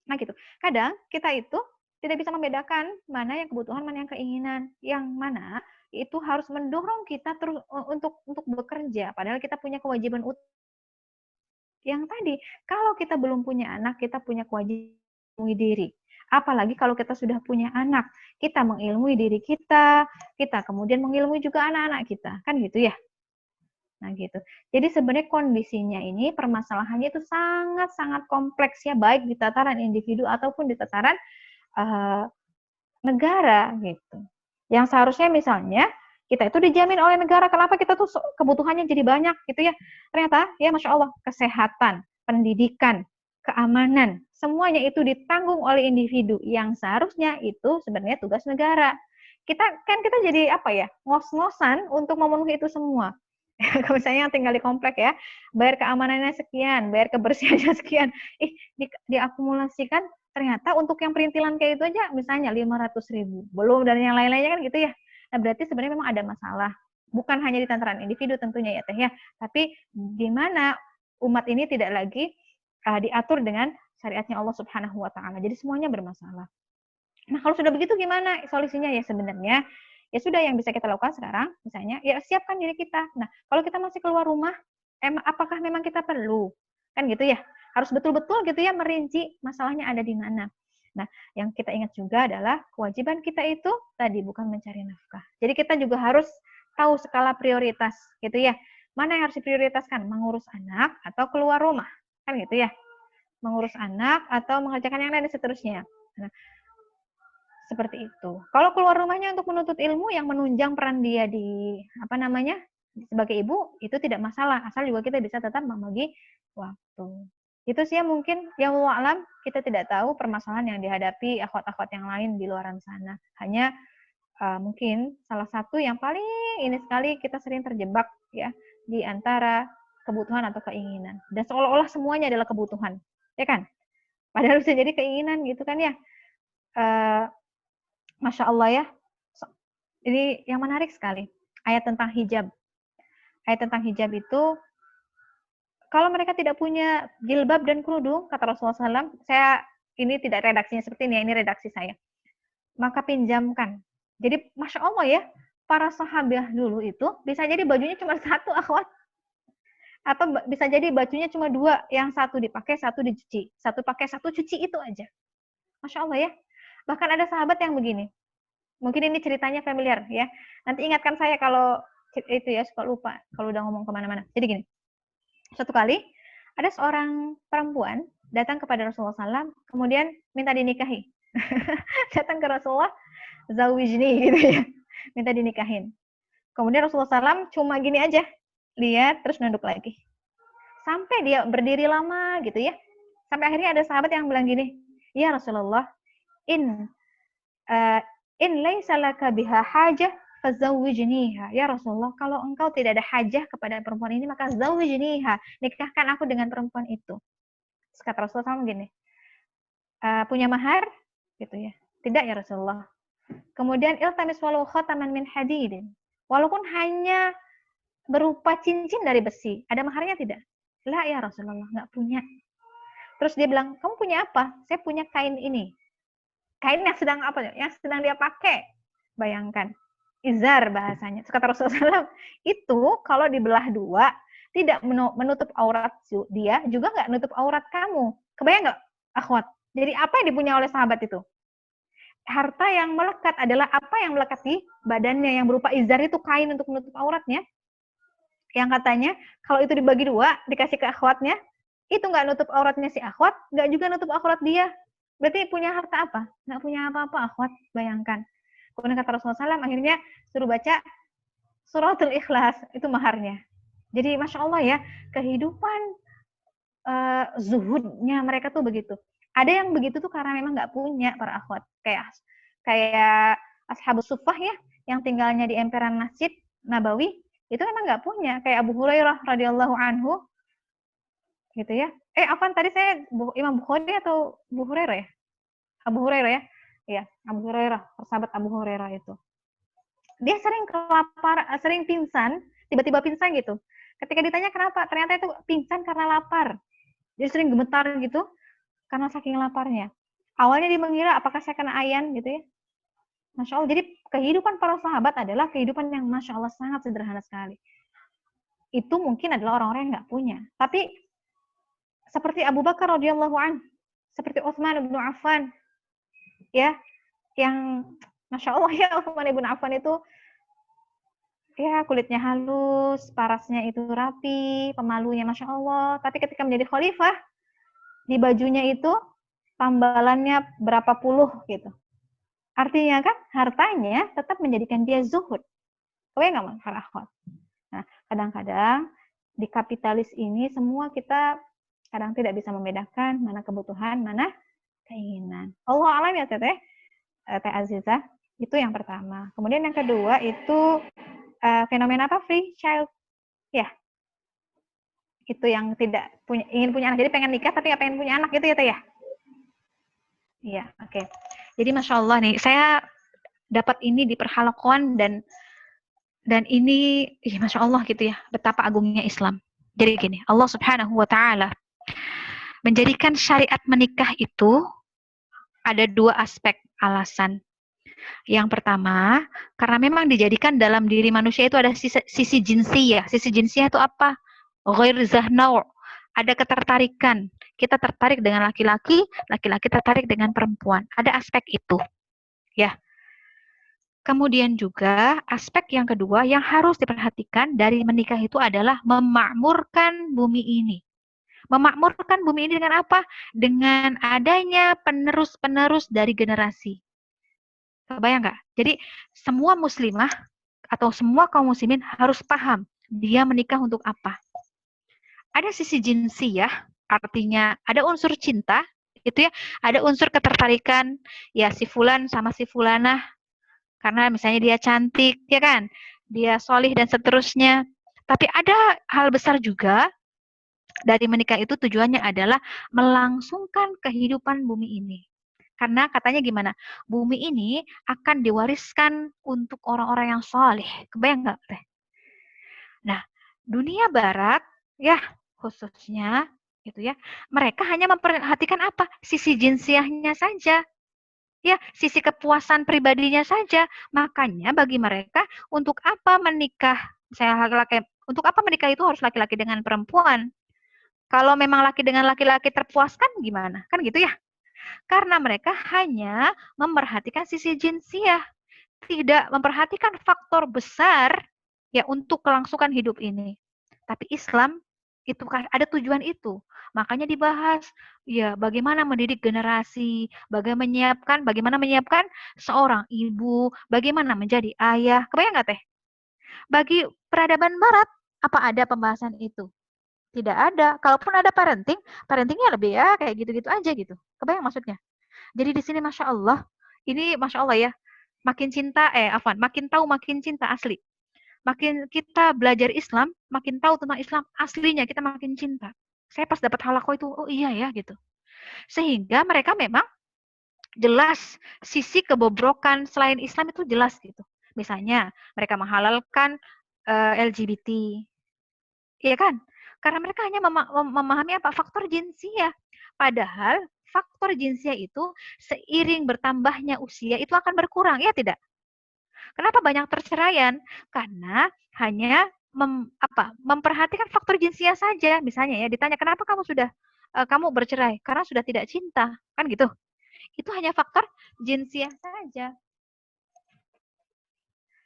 Speaker 4: Nah gitu. Kadang kita itu tidak bisa membedakan mana yang kebutuhan, mana yang keinginan, yang mana itu harus mendorong kita terus untuk bekerja, padahal kita punya kewajiban yang tadi. Kalau kita belum punya anak, kita punya kewajiban mengilmui diri. Apalagi kalau kita sudah punya anak, kita mengilmui diri kita kemudian mengilmui juga anak-anak kita, kan gitu ya. Nah gitu. Jadi sebenarnya kondisinya ini, permasalahannya itu sangat-sangat kompleks ya, baik di tataran individu ataupun di tataran negara gitu. Yang seharusnya misalnya kita itu dijamin oleh negara, kenapa kita tuh kebutuhannya jadi banyak gitu ya. Ternyata ya Masya Allah, kesehatan, pendidikan, keamanan, semuanya itu ditanggung oleh individu yang seharusnya itu sebenarnya tugas negara. Kita jadi apa ya, ngos-ngosan untuk memenuhi itu semua. Kalau misalnya tinggal di komplek ya, bayar keamanannya sekian, bayar kebersihannya sekian, diakumulasikan ternyata untuk yang perintilan kayak itu aja misalnya 500.000, belum dan yang lain-lainnya kan gitu ya. Nah berarti sebenarnya memang ada masalah, bukan hanya di tataran individu tentunya ya teh ya, tapi di mana umat ini tidak lagi diatur dengan syariatnya Allah Subhanahu wa taala. Jadi semuanya bermasalah. Nah, kalau sudah begitu gimana solusinya? Ya sebenarnya ya sudah, yang bisa kita lakukan sekarang misalnya ya siapkan diri kita. Nah, kalau kita masih keluar rumah, apakah memang kita perlu? Kan gitu ya. Harus betul-betul gitu ya merinci masalahnya ada di mana. Nah, yang kita ingat juga adalah kewajiban kita itu tadi bukan mencari nafkah. Jadi kita juga harus tahu skala prioritas gitu ya. Mana yang harus diprioritaskan? Mengurus anak atau keluar rumah? Kan gitu ya. Mengurus anak atau mengerjakan yang lain dan seterusnya. Nah, seperti itu. Kalau keluar rumahnya untuk menuntut ilmu yang menunjang peran dia di sebagai ibu, itu tidak masalah, asal juga kita bisa tetap membagi waktu. Itu sih ya mungkin, ya wallahu alam, kita tidak tahu permasalahan yang dihadapi akhwat-akhwat yang lain di luaran sana. Hanya mungkin salah satu yang paling ini sekali kita sering terjebak ya di antara kebutuhan atau keinginan. Dan seolah-olah semuanya adalah kebutuhan, ya kan? Padahal bisa jadi keinginan gitu kan ya. Masya Allah ya. Ini yang menarik sekali. Ayat tentang hijab. Ayat tentang hijab itu, kalau mereka tidak punya jilbab dan kerudung, kata Rasulullah SAW, ini tidak redaksinya seperti ini redaksi saya. Maka pinjamkan. Jadi Masya Allah ya, para sahabat dulu itu bisa jadi bajunya cuma satu akhwat. Atau bisa jadi bajunya cuma dua, yang satu dipakai, satu dicuci. Satu pakai, satu cuci, itu aja. Masya Allah ya. Bahkan ada sahabat yang begini. Mungkin ini ceritanya familiar ya. Nanti ingatkan saya kalau itu ya, suka lupa kalau udah ngomong kemana-mana. Jadi gini, suatu kali ada seorang perempuan datang kepada Rasulullah SAW, kemudian minta dinikahi. Datang ke Rasulullah, zawijni gitu ya, minta dinikahin. Kemudian Rasulullah SAW cuma gini aja, lihat terus nunduk lagi. Sampai dia berdiri lama gitu ya. Sampai akhirnya ada sahabat yang bilang gini, ya Rasulullah, in laisa laka biha hajah fazawwijniha. Ya Rasulullah, kalau engkau tidak ada hajah kepada perempuan ini, maka zawwijniha, nikahkan aku dengan perempuan itu. Kata Rasulullah SAW gini, punya mahar gitu ya. Tidak ya Rasulullah. Kemudian iltamis walau khataman min hadidin, walaupun hanya berupa cincin dari besi, ada maharnya tidak? La ya Rasulullah, enggak punya. Terus dia bilang, kamu punya apa? Saya punya kain ini. Kain yang sedang apa? Yang sedang dia pakai. Bayangkan. Izar bahasanya. Kata Rasulullah SAW, itu kalau dibelah dua, tidak menutup aurat dia, juga nggak menutup aurat kamu. Kebayang nggak, akhwat? Jadi apa yang dipunya oleh sahabat itu? Harta yang melekat adalah apa yang melekat di badannya, yang berupa izar itu kain untuk menutup auratnya. Yang katanya, kalau itu dibagi dua, dikasih ke akhwatnya, itu nggak nutup auratnya si akhwat, nggak juga nutup aurat dia. Berarti punya harta apa? Nggak punya apa-apa akhwat, bayangkan. Kemudian kata Rasulullah SAW, akhirnya suruh baca suratul Ikhlas, itu maharnya. Jadi Masya Allah ya, kehidupan zuhudnya mereka tuh begitu. Ada yang begitu tuh karena memang nggak punya para akhwat. Kayak Ashabus Suffah ya, yang tinggalnya di emperan Masjid Nabawi, itu memang nggak punya. Kayak Abu Hurairah radhiyallahu anhu, gitu ya. Apaan tadi saya Imam Bukhari atau Abu Hurairah ya? Abu Hurairah ya? Iya, Abu Hurairah, sahabat Abu Hurairah itu. Dia sering kelaparan, sering pingsan, tiba-tiba pingsan gitu. Ketika ditanya kenapa, ternyata itu pingsan karena lapar. Dia sering gemetar gitu, karena saking laparnya. Awalnya dia mengira apakah saya kena ayan gitu ya. Masya Allah, jadi kehidupan para sahabat adalah kehidupan yang Masya Allah sangat sederhana sekali. Itu mungkin adalah orang-orang yang nggak punya. Tapi seperti Abu Bakar radhiyallahu anh, seperti Utsman bin Affan, ya, yang Masya Allah ya, Utsman bin Affan itu ya kulitnya halus, parasnya itu rapi, pemalunya Masya Allah. Tapi ketika menjadi khalifah, di bajunya itu tambalannya berapa puluh gitu. Artinya kan hartanya tetap menjadikan dia zuhud. Kebayang nggak para akhwat? Nah, kadang-kadang di kapitalis ini semua kita kadang tidak bisa membedakan mana kebutuhan, mana keinginan. Allah alam ya Teh Azizah. Itu yang pertama. Kemudian yang kedua itu fenomena apa? Free child. Ya. Itu yang tidak ingin punya anak. Jadi pengen nikah tapi nggak pengen punya anak gitu ya Teh ya? Iya, oke. Jadi Masya Allah nih, saya dapat ini di perhalakuan dan ini, Masya Allah gitu ya, betapa agungnya Islam. Jadi gini, Allah Subhanahu wa Ta'ala menjadikan syariat menikah itu ada dua aspek alasan. Yang pertama, karena memang dijadikan dalam diri manusia itu ada sisi jinsiyah. Sisi jinsiyah itu apa? Ghair zahnaw. Ada ketertarikan. Kita tertarik dengan laki-laki, laki-laki tertarik dengan perempuan. Ada aspek itu. Ya. Kemudian juga aspek yang kedua yang harus diperhatikan dari menikah itu adalah memakmurkan bumi ini. Memakmurkan bumi ini dengan apa? Dengan adanya penerus-penerus dari generasi. Kebayang nggak? Jadi semua muslimah atau semua kaum muslimin harus paham dia menikah untuk apa. Ada sisi jinsiyah, artinya ada unsur cinta, itu ya, ada unsur ketertarikan, ya si fulan sama si fulanah, karena misalnya dia cantik, ya kan, dia solih dan seterusnya. Tapi ada hal besar juga dari menikah itu tujuannya adalah melangsungkan kehidupan bumi ini. Karena katanya gimana? Bumi ini akan diwariskan untuk orang-orang yang soleh. Kebayang nggak, Teh? Nah, dunia barat, ya khususnya, gitu ya, mereka hanya memperhatikan apa? Sisi jinsiahnya saja. Ya, sisi kepuasan pribadinya saja. Makanya bagi mereka, untuk apa menikah? Untuk apa menikah itu harus laki-laki dengan perempuan? Kalau memang laki dengan laki-laki terpuaskan gimana? Kan gitu ya? Karena mereka hanya memperhatikan sisi jinsiah, tidak memperhatikan faktor besar ya untuk kelangsungan hidup ini. Tapi Islam itu kan ada tujuan itu. Makanya dibahas ya bagaimana mendidik generasi, bagaimana menyiapkan seorang ibu, bagaimana menjadi ayah. Kebayang nggak Teh? Bagi peradaban barat apa ada pembahasan itu? Tidak ada. Kalaupun ada parentingnya lebih ya kayak gitu-gitu aja gitu. Kebayang maksudnya? Jadi di sini Masya Allah, ini Masya Allah ya, makin cinta, makin tahu makin cinta asli. Makin kita belajar Islam, makin tahu tentang Islam aslinya, kita makin cinta. Saya pas dapat halaqah itu, oh iya ya gitu. Sehingga mereka memang jelas sisi kebobrokan selain Islam itu jelas gitu. Misalnya mereka menghalalkan LGBT, iya kan? Karena mereka hanya memahami apa faktor jinsiah. Padahal faktor jinsiah itu seiring bertambahnya usia itu akan berkurang, ya tidak? Kenapa banyak perceraian? Karena hanya memperhatikan faktor jinsiah saja. Misalnya ya, ditanya kenapa kamu bercerai? Karena sudah tidak cinta, kan gitu. Itu hanya faktor jinsiah saja.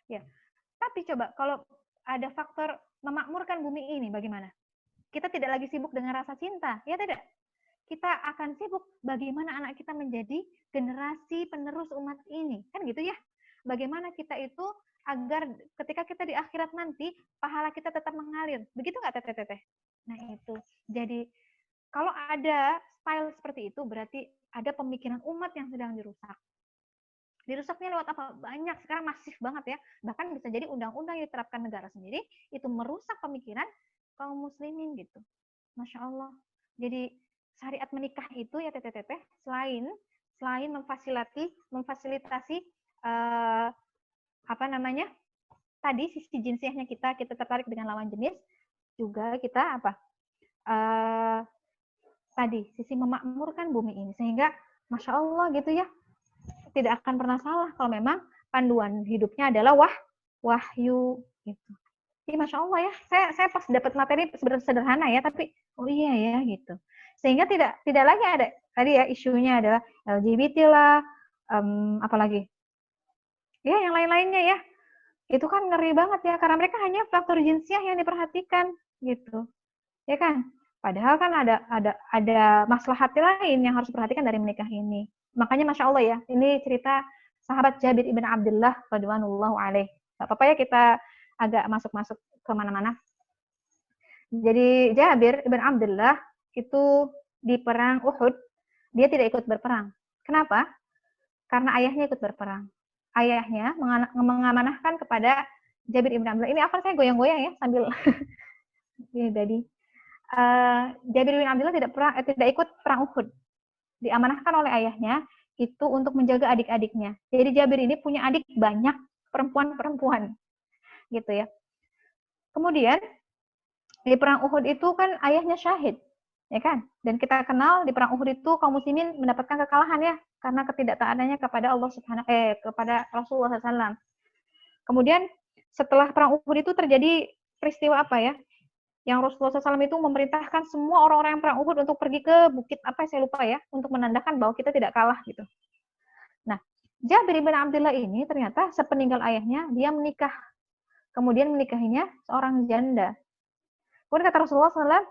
Speaker 4: Ya. Tapi coba kalau ada faktor memakmurkan bumi ini bagaimana? Kita tidak lagi sibuk dengan rasa cinta, ya tidak? Kita akan sibuk bagaimana anak kita menjadi generasi penerus umat ini. Kan gitu ya? Bagaimana kita itu agar ketika kita di akhirat nanti, pahala kita tetap mengalir. Begitu nggak teteh-teteh? Nah itu. Jadi kalau ada style seperti itu, berarti ada pemikiran umat yang sedang dirusak. Dirusaknya lewat apa? Banyak, sekarang masif banget ya. Bahkan bisa jadi undang-undang yang diterapkan negara sendiri, itu merusak pemikiran kaum muslimin gitu. Masya Allah. Jadi syariat menikah itu ya teteh-teteh, selain memfasilitasi tadi sisi jinsiahnya kita tertarik dengan lawan jenis, juga kita tadi sisi memakmurkan bumi ini, sehingga Masya Allah gitu ya, tidak akan pernah salah kalau memang panduan hidupnya adalah wahyu gitu. Jadi Masya Allah ya, saya pas dapat materi sederhana ya, tapi oh iya ya gitu. Sehingga tidak lagi ada tadi ya isunya adalah LGBT lah, apalagi ya yang lain-lainnya ya. Itu kan ngeri banget ya, karena mereka hanya faktor jinsiah yang diperhatikan gitu. Ya kan? Padahal kan ada maslahat lain yang harus diperhatikan dari menikah ini. Makanya Masya Allah ya, ini cerita sahabat Jabir ibn Abdullah radhiyallahu alaihi. Gak apa-apa ya kita agak masuk-masuk ke mana-mana. Jadi Jabir ibn Abdullah itu di perang Uhud, dia tidak ikut berperang. Kenapa? Karena ayahnya ikut berperang. Ayahnya mengamanahkan kepada Jabir ibn Abdullah. Ini apa saya goyang-goyang ya sambil ini tadi. Jabir bin Abdullah tidak ikut perang Uhud. Diamanahkan oleh ayahnya itu untuk menjaga adik-adiknya. Jadi Jabir ini punya adik banyak perempuan-perempuan. Gitu ya. Kemudian di perang Uhud itu kan ayahnya syahid, ya kan? Dan kita kenal di perang Uhud itu kaum muslimin mendapatkan kekalahan ya karena ketidaktaatannya kepada Allah kepada Rasulullah SAW. Kemudian setelah perang Uhud itu terjadi peristiwa apa ya? Yang Rasulullah SAW itu memerintahkan semua orang-orang yang perang Uhud untuk pergi ke bukit apa saya lupa ya, untuk menandakan bahwa kita tidak kalah gitu. Nah, Jabir bin Abdullah ini ternyata sepeninggal ayahnya dia menikah. Kemudian menikahinya seorang janda. Kemudian kata Rasulullah SAW,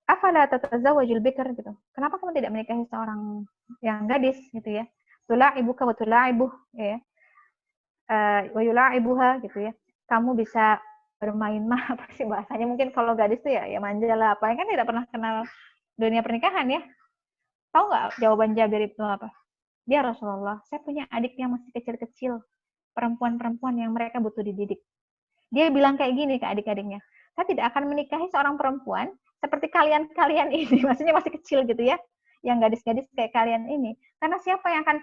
Speaker 4: afala tatazawwajul bikr gitu. Kenapa kamu tidak menikahi seorang yang gadis gitu ya? Tula'ibuka wa tula'ibuh ya. Wa yula'ibuha gitu ya. Kamu bisa bermain apa sih bahasanya, mungkin kalau gadis tuh ya manja lah apa, kan tidak pernah kenal dunia pernikahan ya. Tahu nggak jawaban Jabir itu apa? Dia Rasulullah, saya punya adik yang masih kecil-kecil, perempuan-perempuan yang mereka butuh dididik. Dia bilang kayak gini ke adik-adiknya, saya tidak akan menikahi seorang perempuan seperti kalian-kalian ini, maksudnya masih kecil gitu ya, yang gadis-gadis kayak kalian ini. Karena siapa yang akan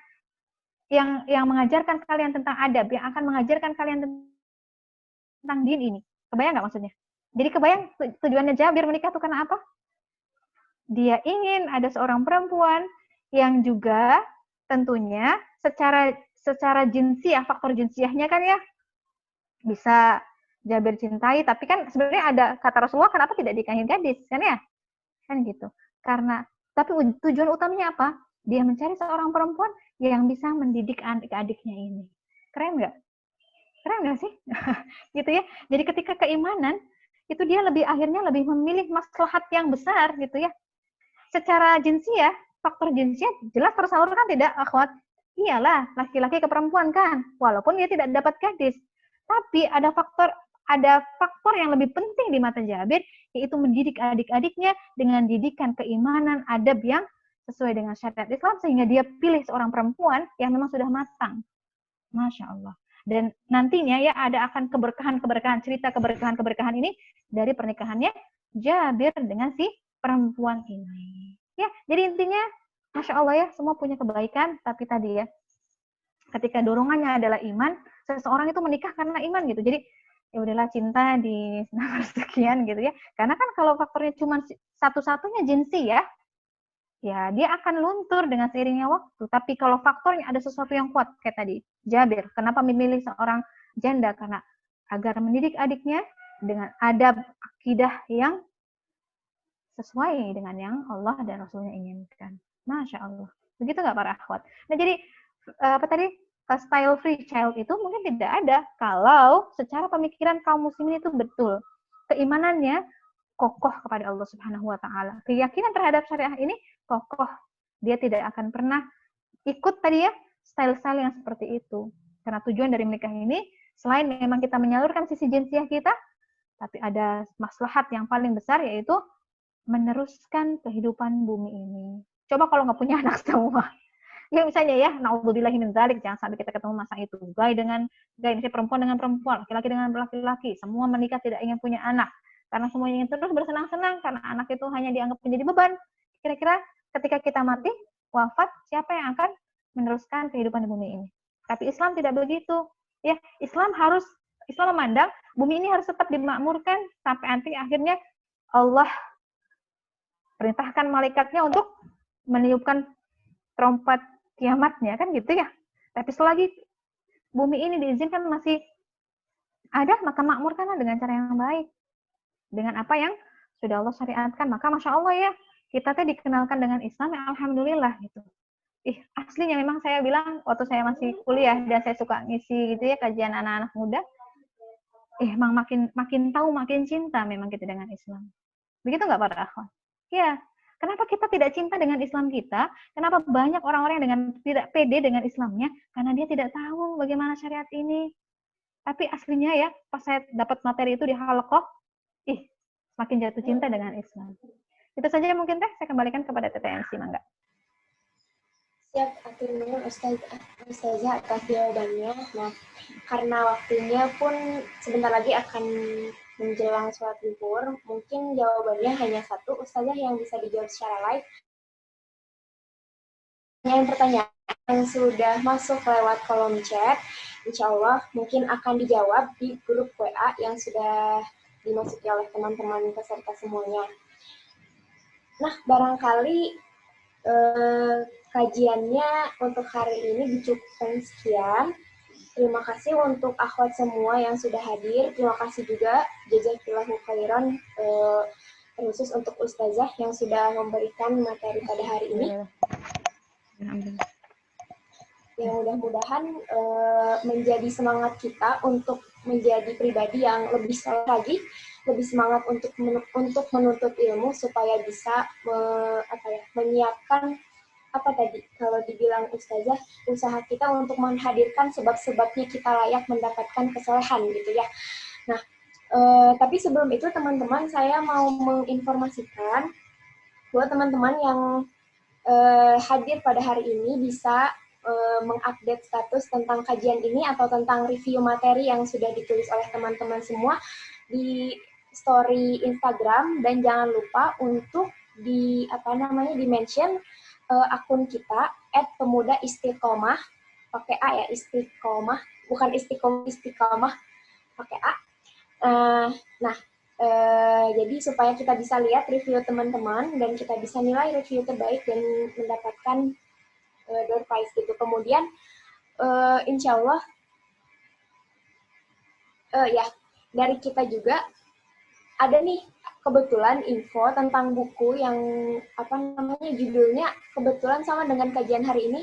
Speaker 4: yang mengajarkan kalian tentang adab, yang akan mengajarkan kalian tentang din ini? Kebayang nggak maksudnya? Jadi kebayang tujuannya Jabir menikah itu karena apa? Dia ingin ada seorang perempuan yang juga tentunya secara jinsiah, faktor jinsiahnya kan ya bisa Jabir cintai, tapi kan sebenarnya ada kata Rasulullah, kenapa tidak nikahin gadis kan ya? Kan gitu. Karena tapi tujuan utamanya apa? Dia mencari seorang perempuan yang bisa mendidik adik-adiknya ini. Keren nggak? Keren nggak sih? Gitu ya. Jadi ketika keimanan, itu dia akhirnya lebih memilih maslahat yang besar gitu ya. Secara jinsiah, faktor jinsiah jelas tersalurkan tidak, akhwat? Iyalah, laki-laki ke perempuan kan. Walaupun dia tidak dapat gadis. Tapi ada faktor yang lebih penting di mata Jabir, yaitu mendidik adik-adiknya dengan didikan keimanan, adab yang sesuai dengan syariat Islam, sehingga dia pilih seorang perempuan yang memang sudah matang. Masya Allah. Dan nantinya ya akan keberkahan-keberkahan, cerita keberkahan-keberkahan ini dari pernikahannya Jabir dengan si perempuan ini. Ya, jadi intinya Masya Allah ya, semua punya kebaikan, tapi tadi ya, ketika dorongannya adalah iman, seseorang itu menikah karena iman gitu. Jadi ya udahlah, cinta di nomor sekian gitu ya. Karena kan kalau faktornya cuma satu-satunya jinsi ya, ya dia akan luntur dengan seiringnya waktu. Tapi kalau faktornya ada sesuatu yang kuat, kayak tadi, Jabir, kenapa memilih seorang janda? Karena agar mendidik adiknya dengan adab akidah yang sesuai dengan yang Allah dan Rasulnya inginkan. Masya Allah. Begitu nggak para akhwat? Nah jadi, apa tadi, style free child itu mungkin tidak ada kalau secara pemikiran kaum muslimin itu betul. Keimanannya kokoh kepada Allah Subhanahu wa taala. Keyakinan terhadap syariah ini kokoh. Dia tidak akan pernah ikut tadi ya style-style yang seperti itu. Karena tujuan dari menikah ini selain memang kita menyalurkan sisi jinsiah kita, tapi ada maslahat yang paling besar yaitu meneruskan kehidupan bumi ini. Coba kalau nggak punya anak semua. Ya misalnya ya, naudzubillahi min dzalik, jangan sampai kita ketemu masa itu. Gay, misalnya perempuan dengan perempuan, laki-laki dengan laki-laki, semua menikah tidak ingin punya anak. Karena semuanya ingin terus bersenang-senang, karena anak itu hanya dianggap menjadi beban. Kira-kira ketika kita mati, wafat, siapa yang akan meneruskan kehidupan di bumi ini? Tapi Islam tidak begitu. Ya, Islam memandang bumi ini harus tetap dimakmurkan sampai nanti akhirnya Allah perintahkan malaikatnya untuk meniupkan trompet kiamatnya, kan gitu ya. Tapi selagi bumi ini diizinkan masih ada, maka makmurkanlah dengan cara yang baik. Dengan apa yang sudah Allah syariatkan. Maka Masya Allah ya, kita teh dikenalkan dengan Islam, ya alhamdulillah gitu. Aslinya memang saya bilang, waktu saya masih kuliah, dan saya suka ngisi gitu ya, kajian anak-anak muda, emang makin tahu, makin cinta memang kita dengan Islam. Begitu nggak para akhwat? Ya, kenapa kita tidak cinta dengan Islam kita? Kenapa banyak orang-orang yang dengan tidak pede dengan Islamnya? Karena dia tidak tahu bagaimana syariat ini. Tapi aslinya ya, pas saya dapat materi itu di halaqah, semakin jatuh cinta dengan Islam. Itu saja mungkin teh, saya kembalikan kepada TTMC, Mangga.
Speaker 1: Siap, atur nuhun Ustazah atas jawabannya. Nah, karena waktunya pun sebentar lagi akan menjelang sholat zuhur, mungkin jawabannya hanya satu, Ustazah, yang bisa dijawab secara live. Yang pertanyaan yang sudah masuk lewat kolom chat, insya Allah mungkin akan dijawab di grup WA yang sudah dimasuki oleh teman-teman peserta semuanya. Nah, barangkali kajiannya untuk hari ini dicukupkan sekian. Terima kasih untuk akhwat semua yang sudah hadir. Terima kasih juga jazakillahu khairan khusus untuk Ustazah yang sudah memberikan materi pada hari ini. Yang mudah-mudahan menjadi semangat kita untuk menjadi pribadi yang lebih soleh lagi, lebih semangat untuk menuntut ilmu supaya bisa menyiapkan apa tadi kalau dibilang Ustazah, usaha kita untuk menghadirkan sebab-sebabnya kita layak mendapatkan kesolehan gitu ya. Nah, tapi sebelum itu teman-teman, saya mau menginformasikan buat teman-teman yang hadir pada hari ini bisa mengupdate status tentang kajian ini atau tentang review materi yang sudah ditulis oleh teman-teman semua di story Instagram, dan jangan lupa untuk di mention akun kita @pemuda_istiqomah pakai A ya, istiqomah, bukan istiqomah pakai A. Jadi supaya kita bisa lihat review teman-teman dan kita bisa nilai review terbaik dan mendapatkan door prize gitu. Kemudian insya Allah dari kita juga ada nih kebetulan info tentang buku yang judulnya kebetulan sama dengan kajian hari ini.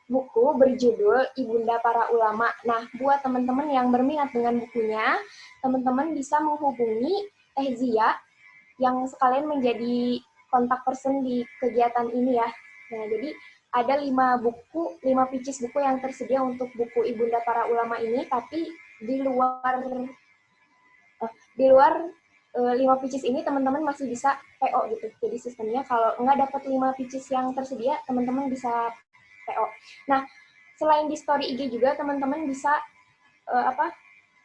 Speaker 1: Buku berjudul Ibunda Para Ulama. Nah, buat teman-teman yang berminat dengan bukunya, teman-teman bisa menghubungi Teh Zia yang sekalian menjadi kontak person di kegiatan ini ya. Nah, jadi ada 5 pieces buku yang tersedia untuk buku Ibunda Para Ulama ini, tapi di luar 5 pieces ini teman-teman masih bisa PO gitu. Jadi sistemnya kalau nggak dapat 5 pieces yang tersedia, teman-teman bisa PO. Nah, selain di story IG juga teman-teman bisa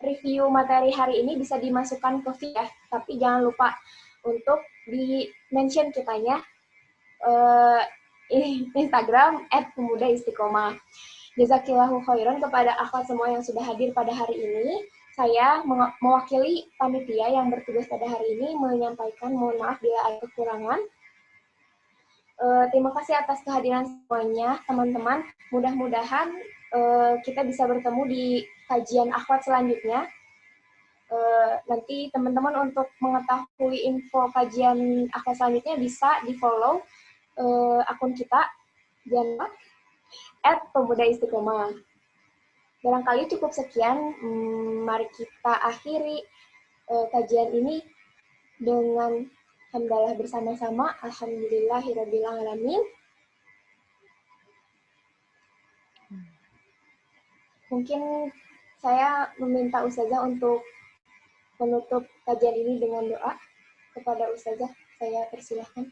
Speaker 1: review materi hari ini bisa dimasukkan ke feed ya. Tapi jangan lupa untuk di mention kitanya Instagram @pemuda_istiqomah. Jazakillahu khairan kepada akhwat semua yang sudah hadir pada hari ini. Saya mewakili panitia yang bertugas pada hari ini menyampaikan mohon maaf bila ada kekurangan. Terima kasih atas kehadiran semuanya, teman-teman. Mudah-mudahan kita bisa bertemu di kajian akhwat selanjutnya. Nanti teman-teman untuk mengetahui info kajian akhwat selanjutnya bisa di-follow akun kita, jangan @pemuda-istiqomah. Barangkali cukup sekian, mari kita akhiri kajian ini dengan hamdalah bersama-sama. Alhamdulillahirabbil alamin. Mungkin saya meminta Ustazah untuk menutup kajian ini dengan doa. Kepada Ustazah, saya persilahkan.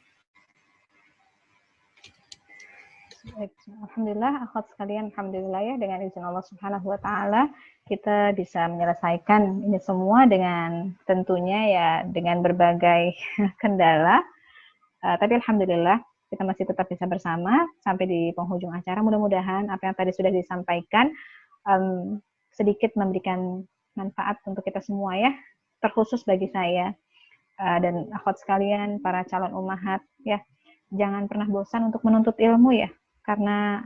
Speaker 4: Baik, alhamdulillah, akhwat sekalian, alhamdulillah ya, dengan izin Allah Subhanahu wa taala kita bisa menyelesaikan ini semua dengan tentunya ya dengan berbagai kendala. Tapi alhamdulillah kita masih tetap bisa bersama sampai di penghujung acara. Mudah-mudahan apa yang tadi sudah disampaikan sedikit memberikan manfaat untuk kita semua ya, terkhusus bagi saya dan akhwat sekalian, para calon ummahat ya. Jangan pernah bosan untuk menuntut ilmu ya, karena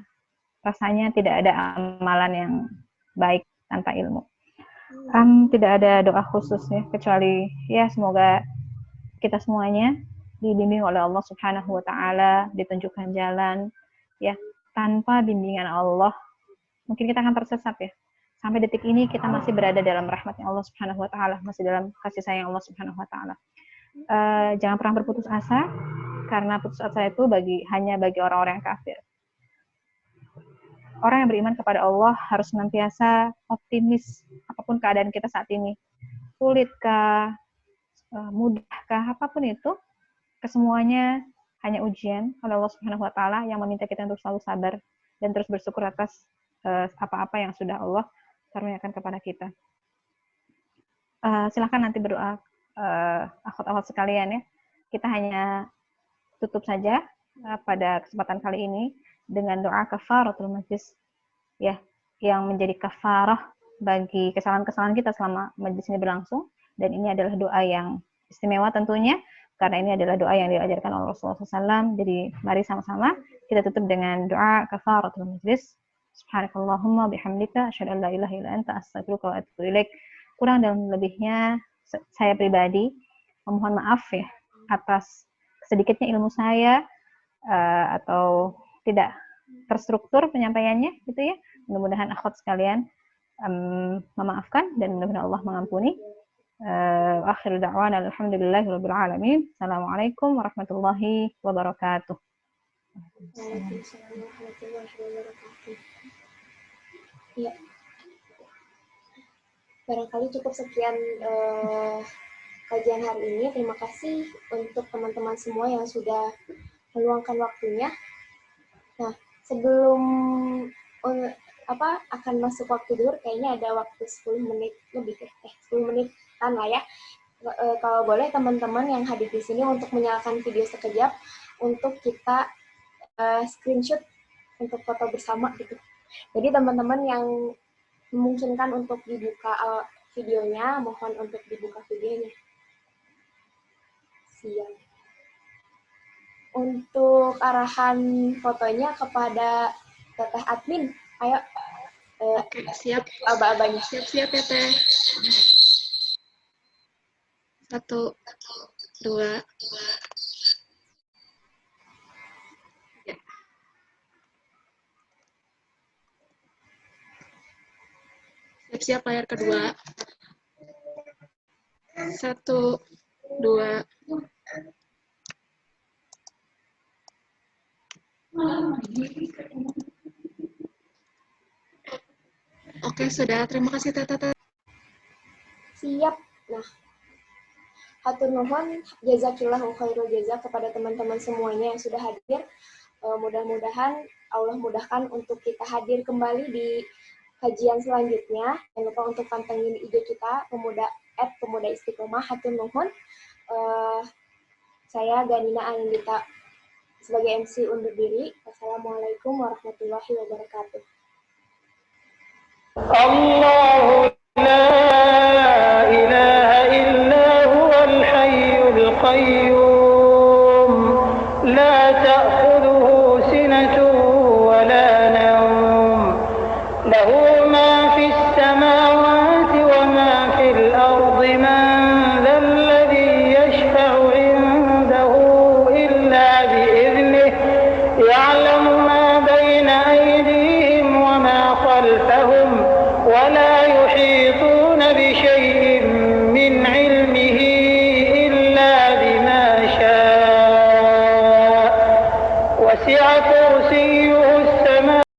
Speaker 4: rasanya tidak ada amalan yang baik tanpa ilmu. Tidak ada doa khusus ya, kecuali ya semoga kita semuanya dibimbing oleh Allah Subhanahu wa taala, ditunjukkan jalan ya. Tanpa bimbingan Allah mungkin kita akan tersesat ya. Sampai detik ini kita masih berada dalam rahmatnya Allah Subhanahu wa taala, masih dalam kasih sayang Allah Subhanahu wa taala. Jangan pernah berputus asa, karena putus asa itu hanya bagi orang-orang yang kafir. Orang yang beriman kepada Allah harus senantiasa optimis apapun keadaan kita saat ini. Sulitkah, mudahkah, apapun itu, kesemuanya hanya ujian oleh Allah Subhanahu wa taala yang meminta kita untuk selalu sabar dan terus bersyukur atas apa-apa yang sudah Allah karuniakan kepada kita. Silahkan nanti berdoa akhwat-akhwat sekalian ya. Kita hanya tutup saja pada kesempatan kali ini dengan doa kafaratul majlis ya, yang menjadi kafarah bagi kesalahan-kesalahan kita selama majlis ini berlangsung. Dan ini adalah doa yang istimewa tentunya, karena ini adalah doa yang diajarkan oleh Rasulullah SAW. Jadi mari sama-sama kita tutup dengan doa kafaratul majlis. Subhanakallahumma bihamdika asyhadu an la ilaha illa anta astaghfiruka wa atubu ilaik. Kurang dan lebihnya saya pribadi memohon maaf ya atas sedikitnya ilmu saya atau tidak terstruktur penyampaiannya gitu ya. Mudah-mudahan akhwat sekalian memaafkan dan mudah-mudahan Allah mengampuni. Akhir da'wana alhamdulillahirabbil alamin. Assalamualaikum warahmatullahi wabarakatuh.
Speaker 1: Waalaikumsalam warahmatullahi wabarakatuh. Ya. Barangkali cukup sekian kajian hari ini. Terima kasih untuk teman-teman semua yang sudah meluangkan waktunya. Nah, sebelum akan masuk waktu duhur, kayaknya ada waktu 10 menit lebih 10 menitan lah ya. Kalau boleh teman-teman yang hadir di sini untuk menyalakan video sekejap untuk kita screenshot untuk foto bersama gitu. Jadi teman-teman yang memungkinkan untuk dibuka videonya, mohon untuk dibuka videonya. Siap. Untuk arahan fotonya kepada Teteh admin, ayo.
Speaker 5: Oke, siap.
Speaker 1: Aba-abanya.
Speaker 5: Siap-siap ya, Teh. 1, 2. Ya. Siap-siap layar kedua. 1, 2. Oke, sudah. Terima kasih, Tete.
Speaker 1: Siap. Nah, hatur nuhun, jazakillahu khairul jazak kepada teman-teman semuanya yang sudah hadir. Mudah-mudahan Allah mudahkan untuk kita hadir kembali di kajian selanjutnya. Jangan lupa untuk pantengin IG kita, pemuda istiqomah. Hatur nuhun. Saya Ganina Anindita sebagai MC undur diri. Wassalamualaikum warahmatullahi wabarakatuh.
Speaker 6: الله لا إله إلا هو الحي القيوم لا تأخذ في السماوات وما في الأرض من ذا الذي يشفع عنده إلا بإذنه يعلم ما بين أيديهم وما خلفهم ولا يحيطون بشيء من علمه إلا بما شاء وسع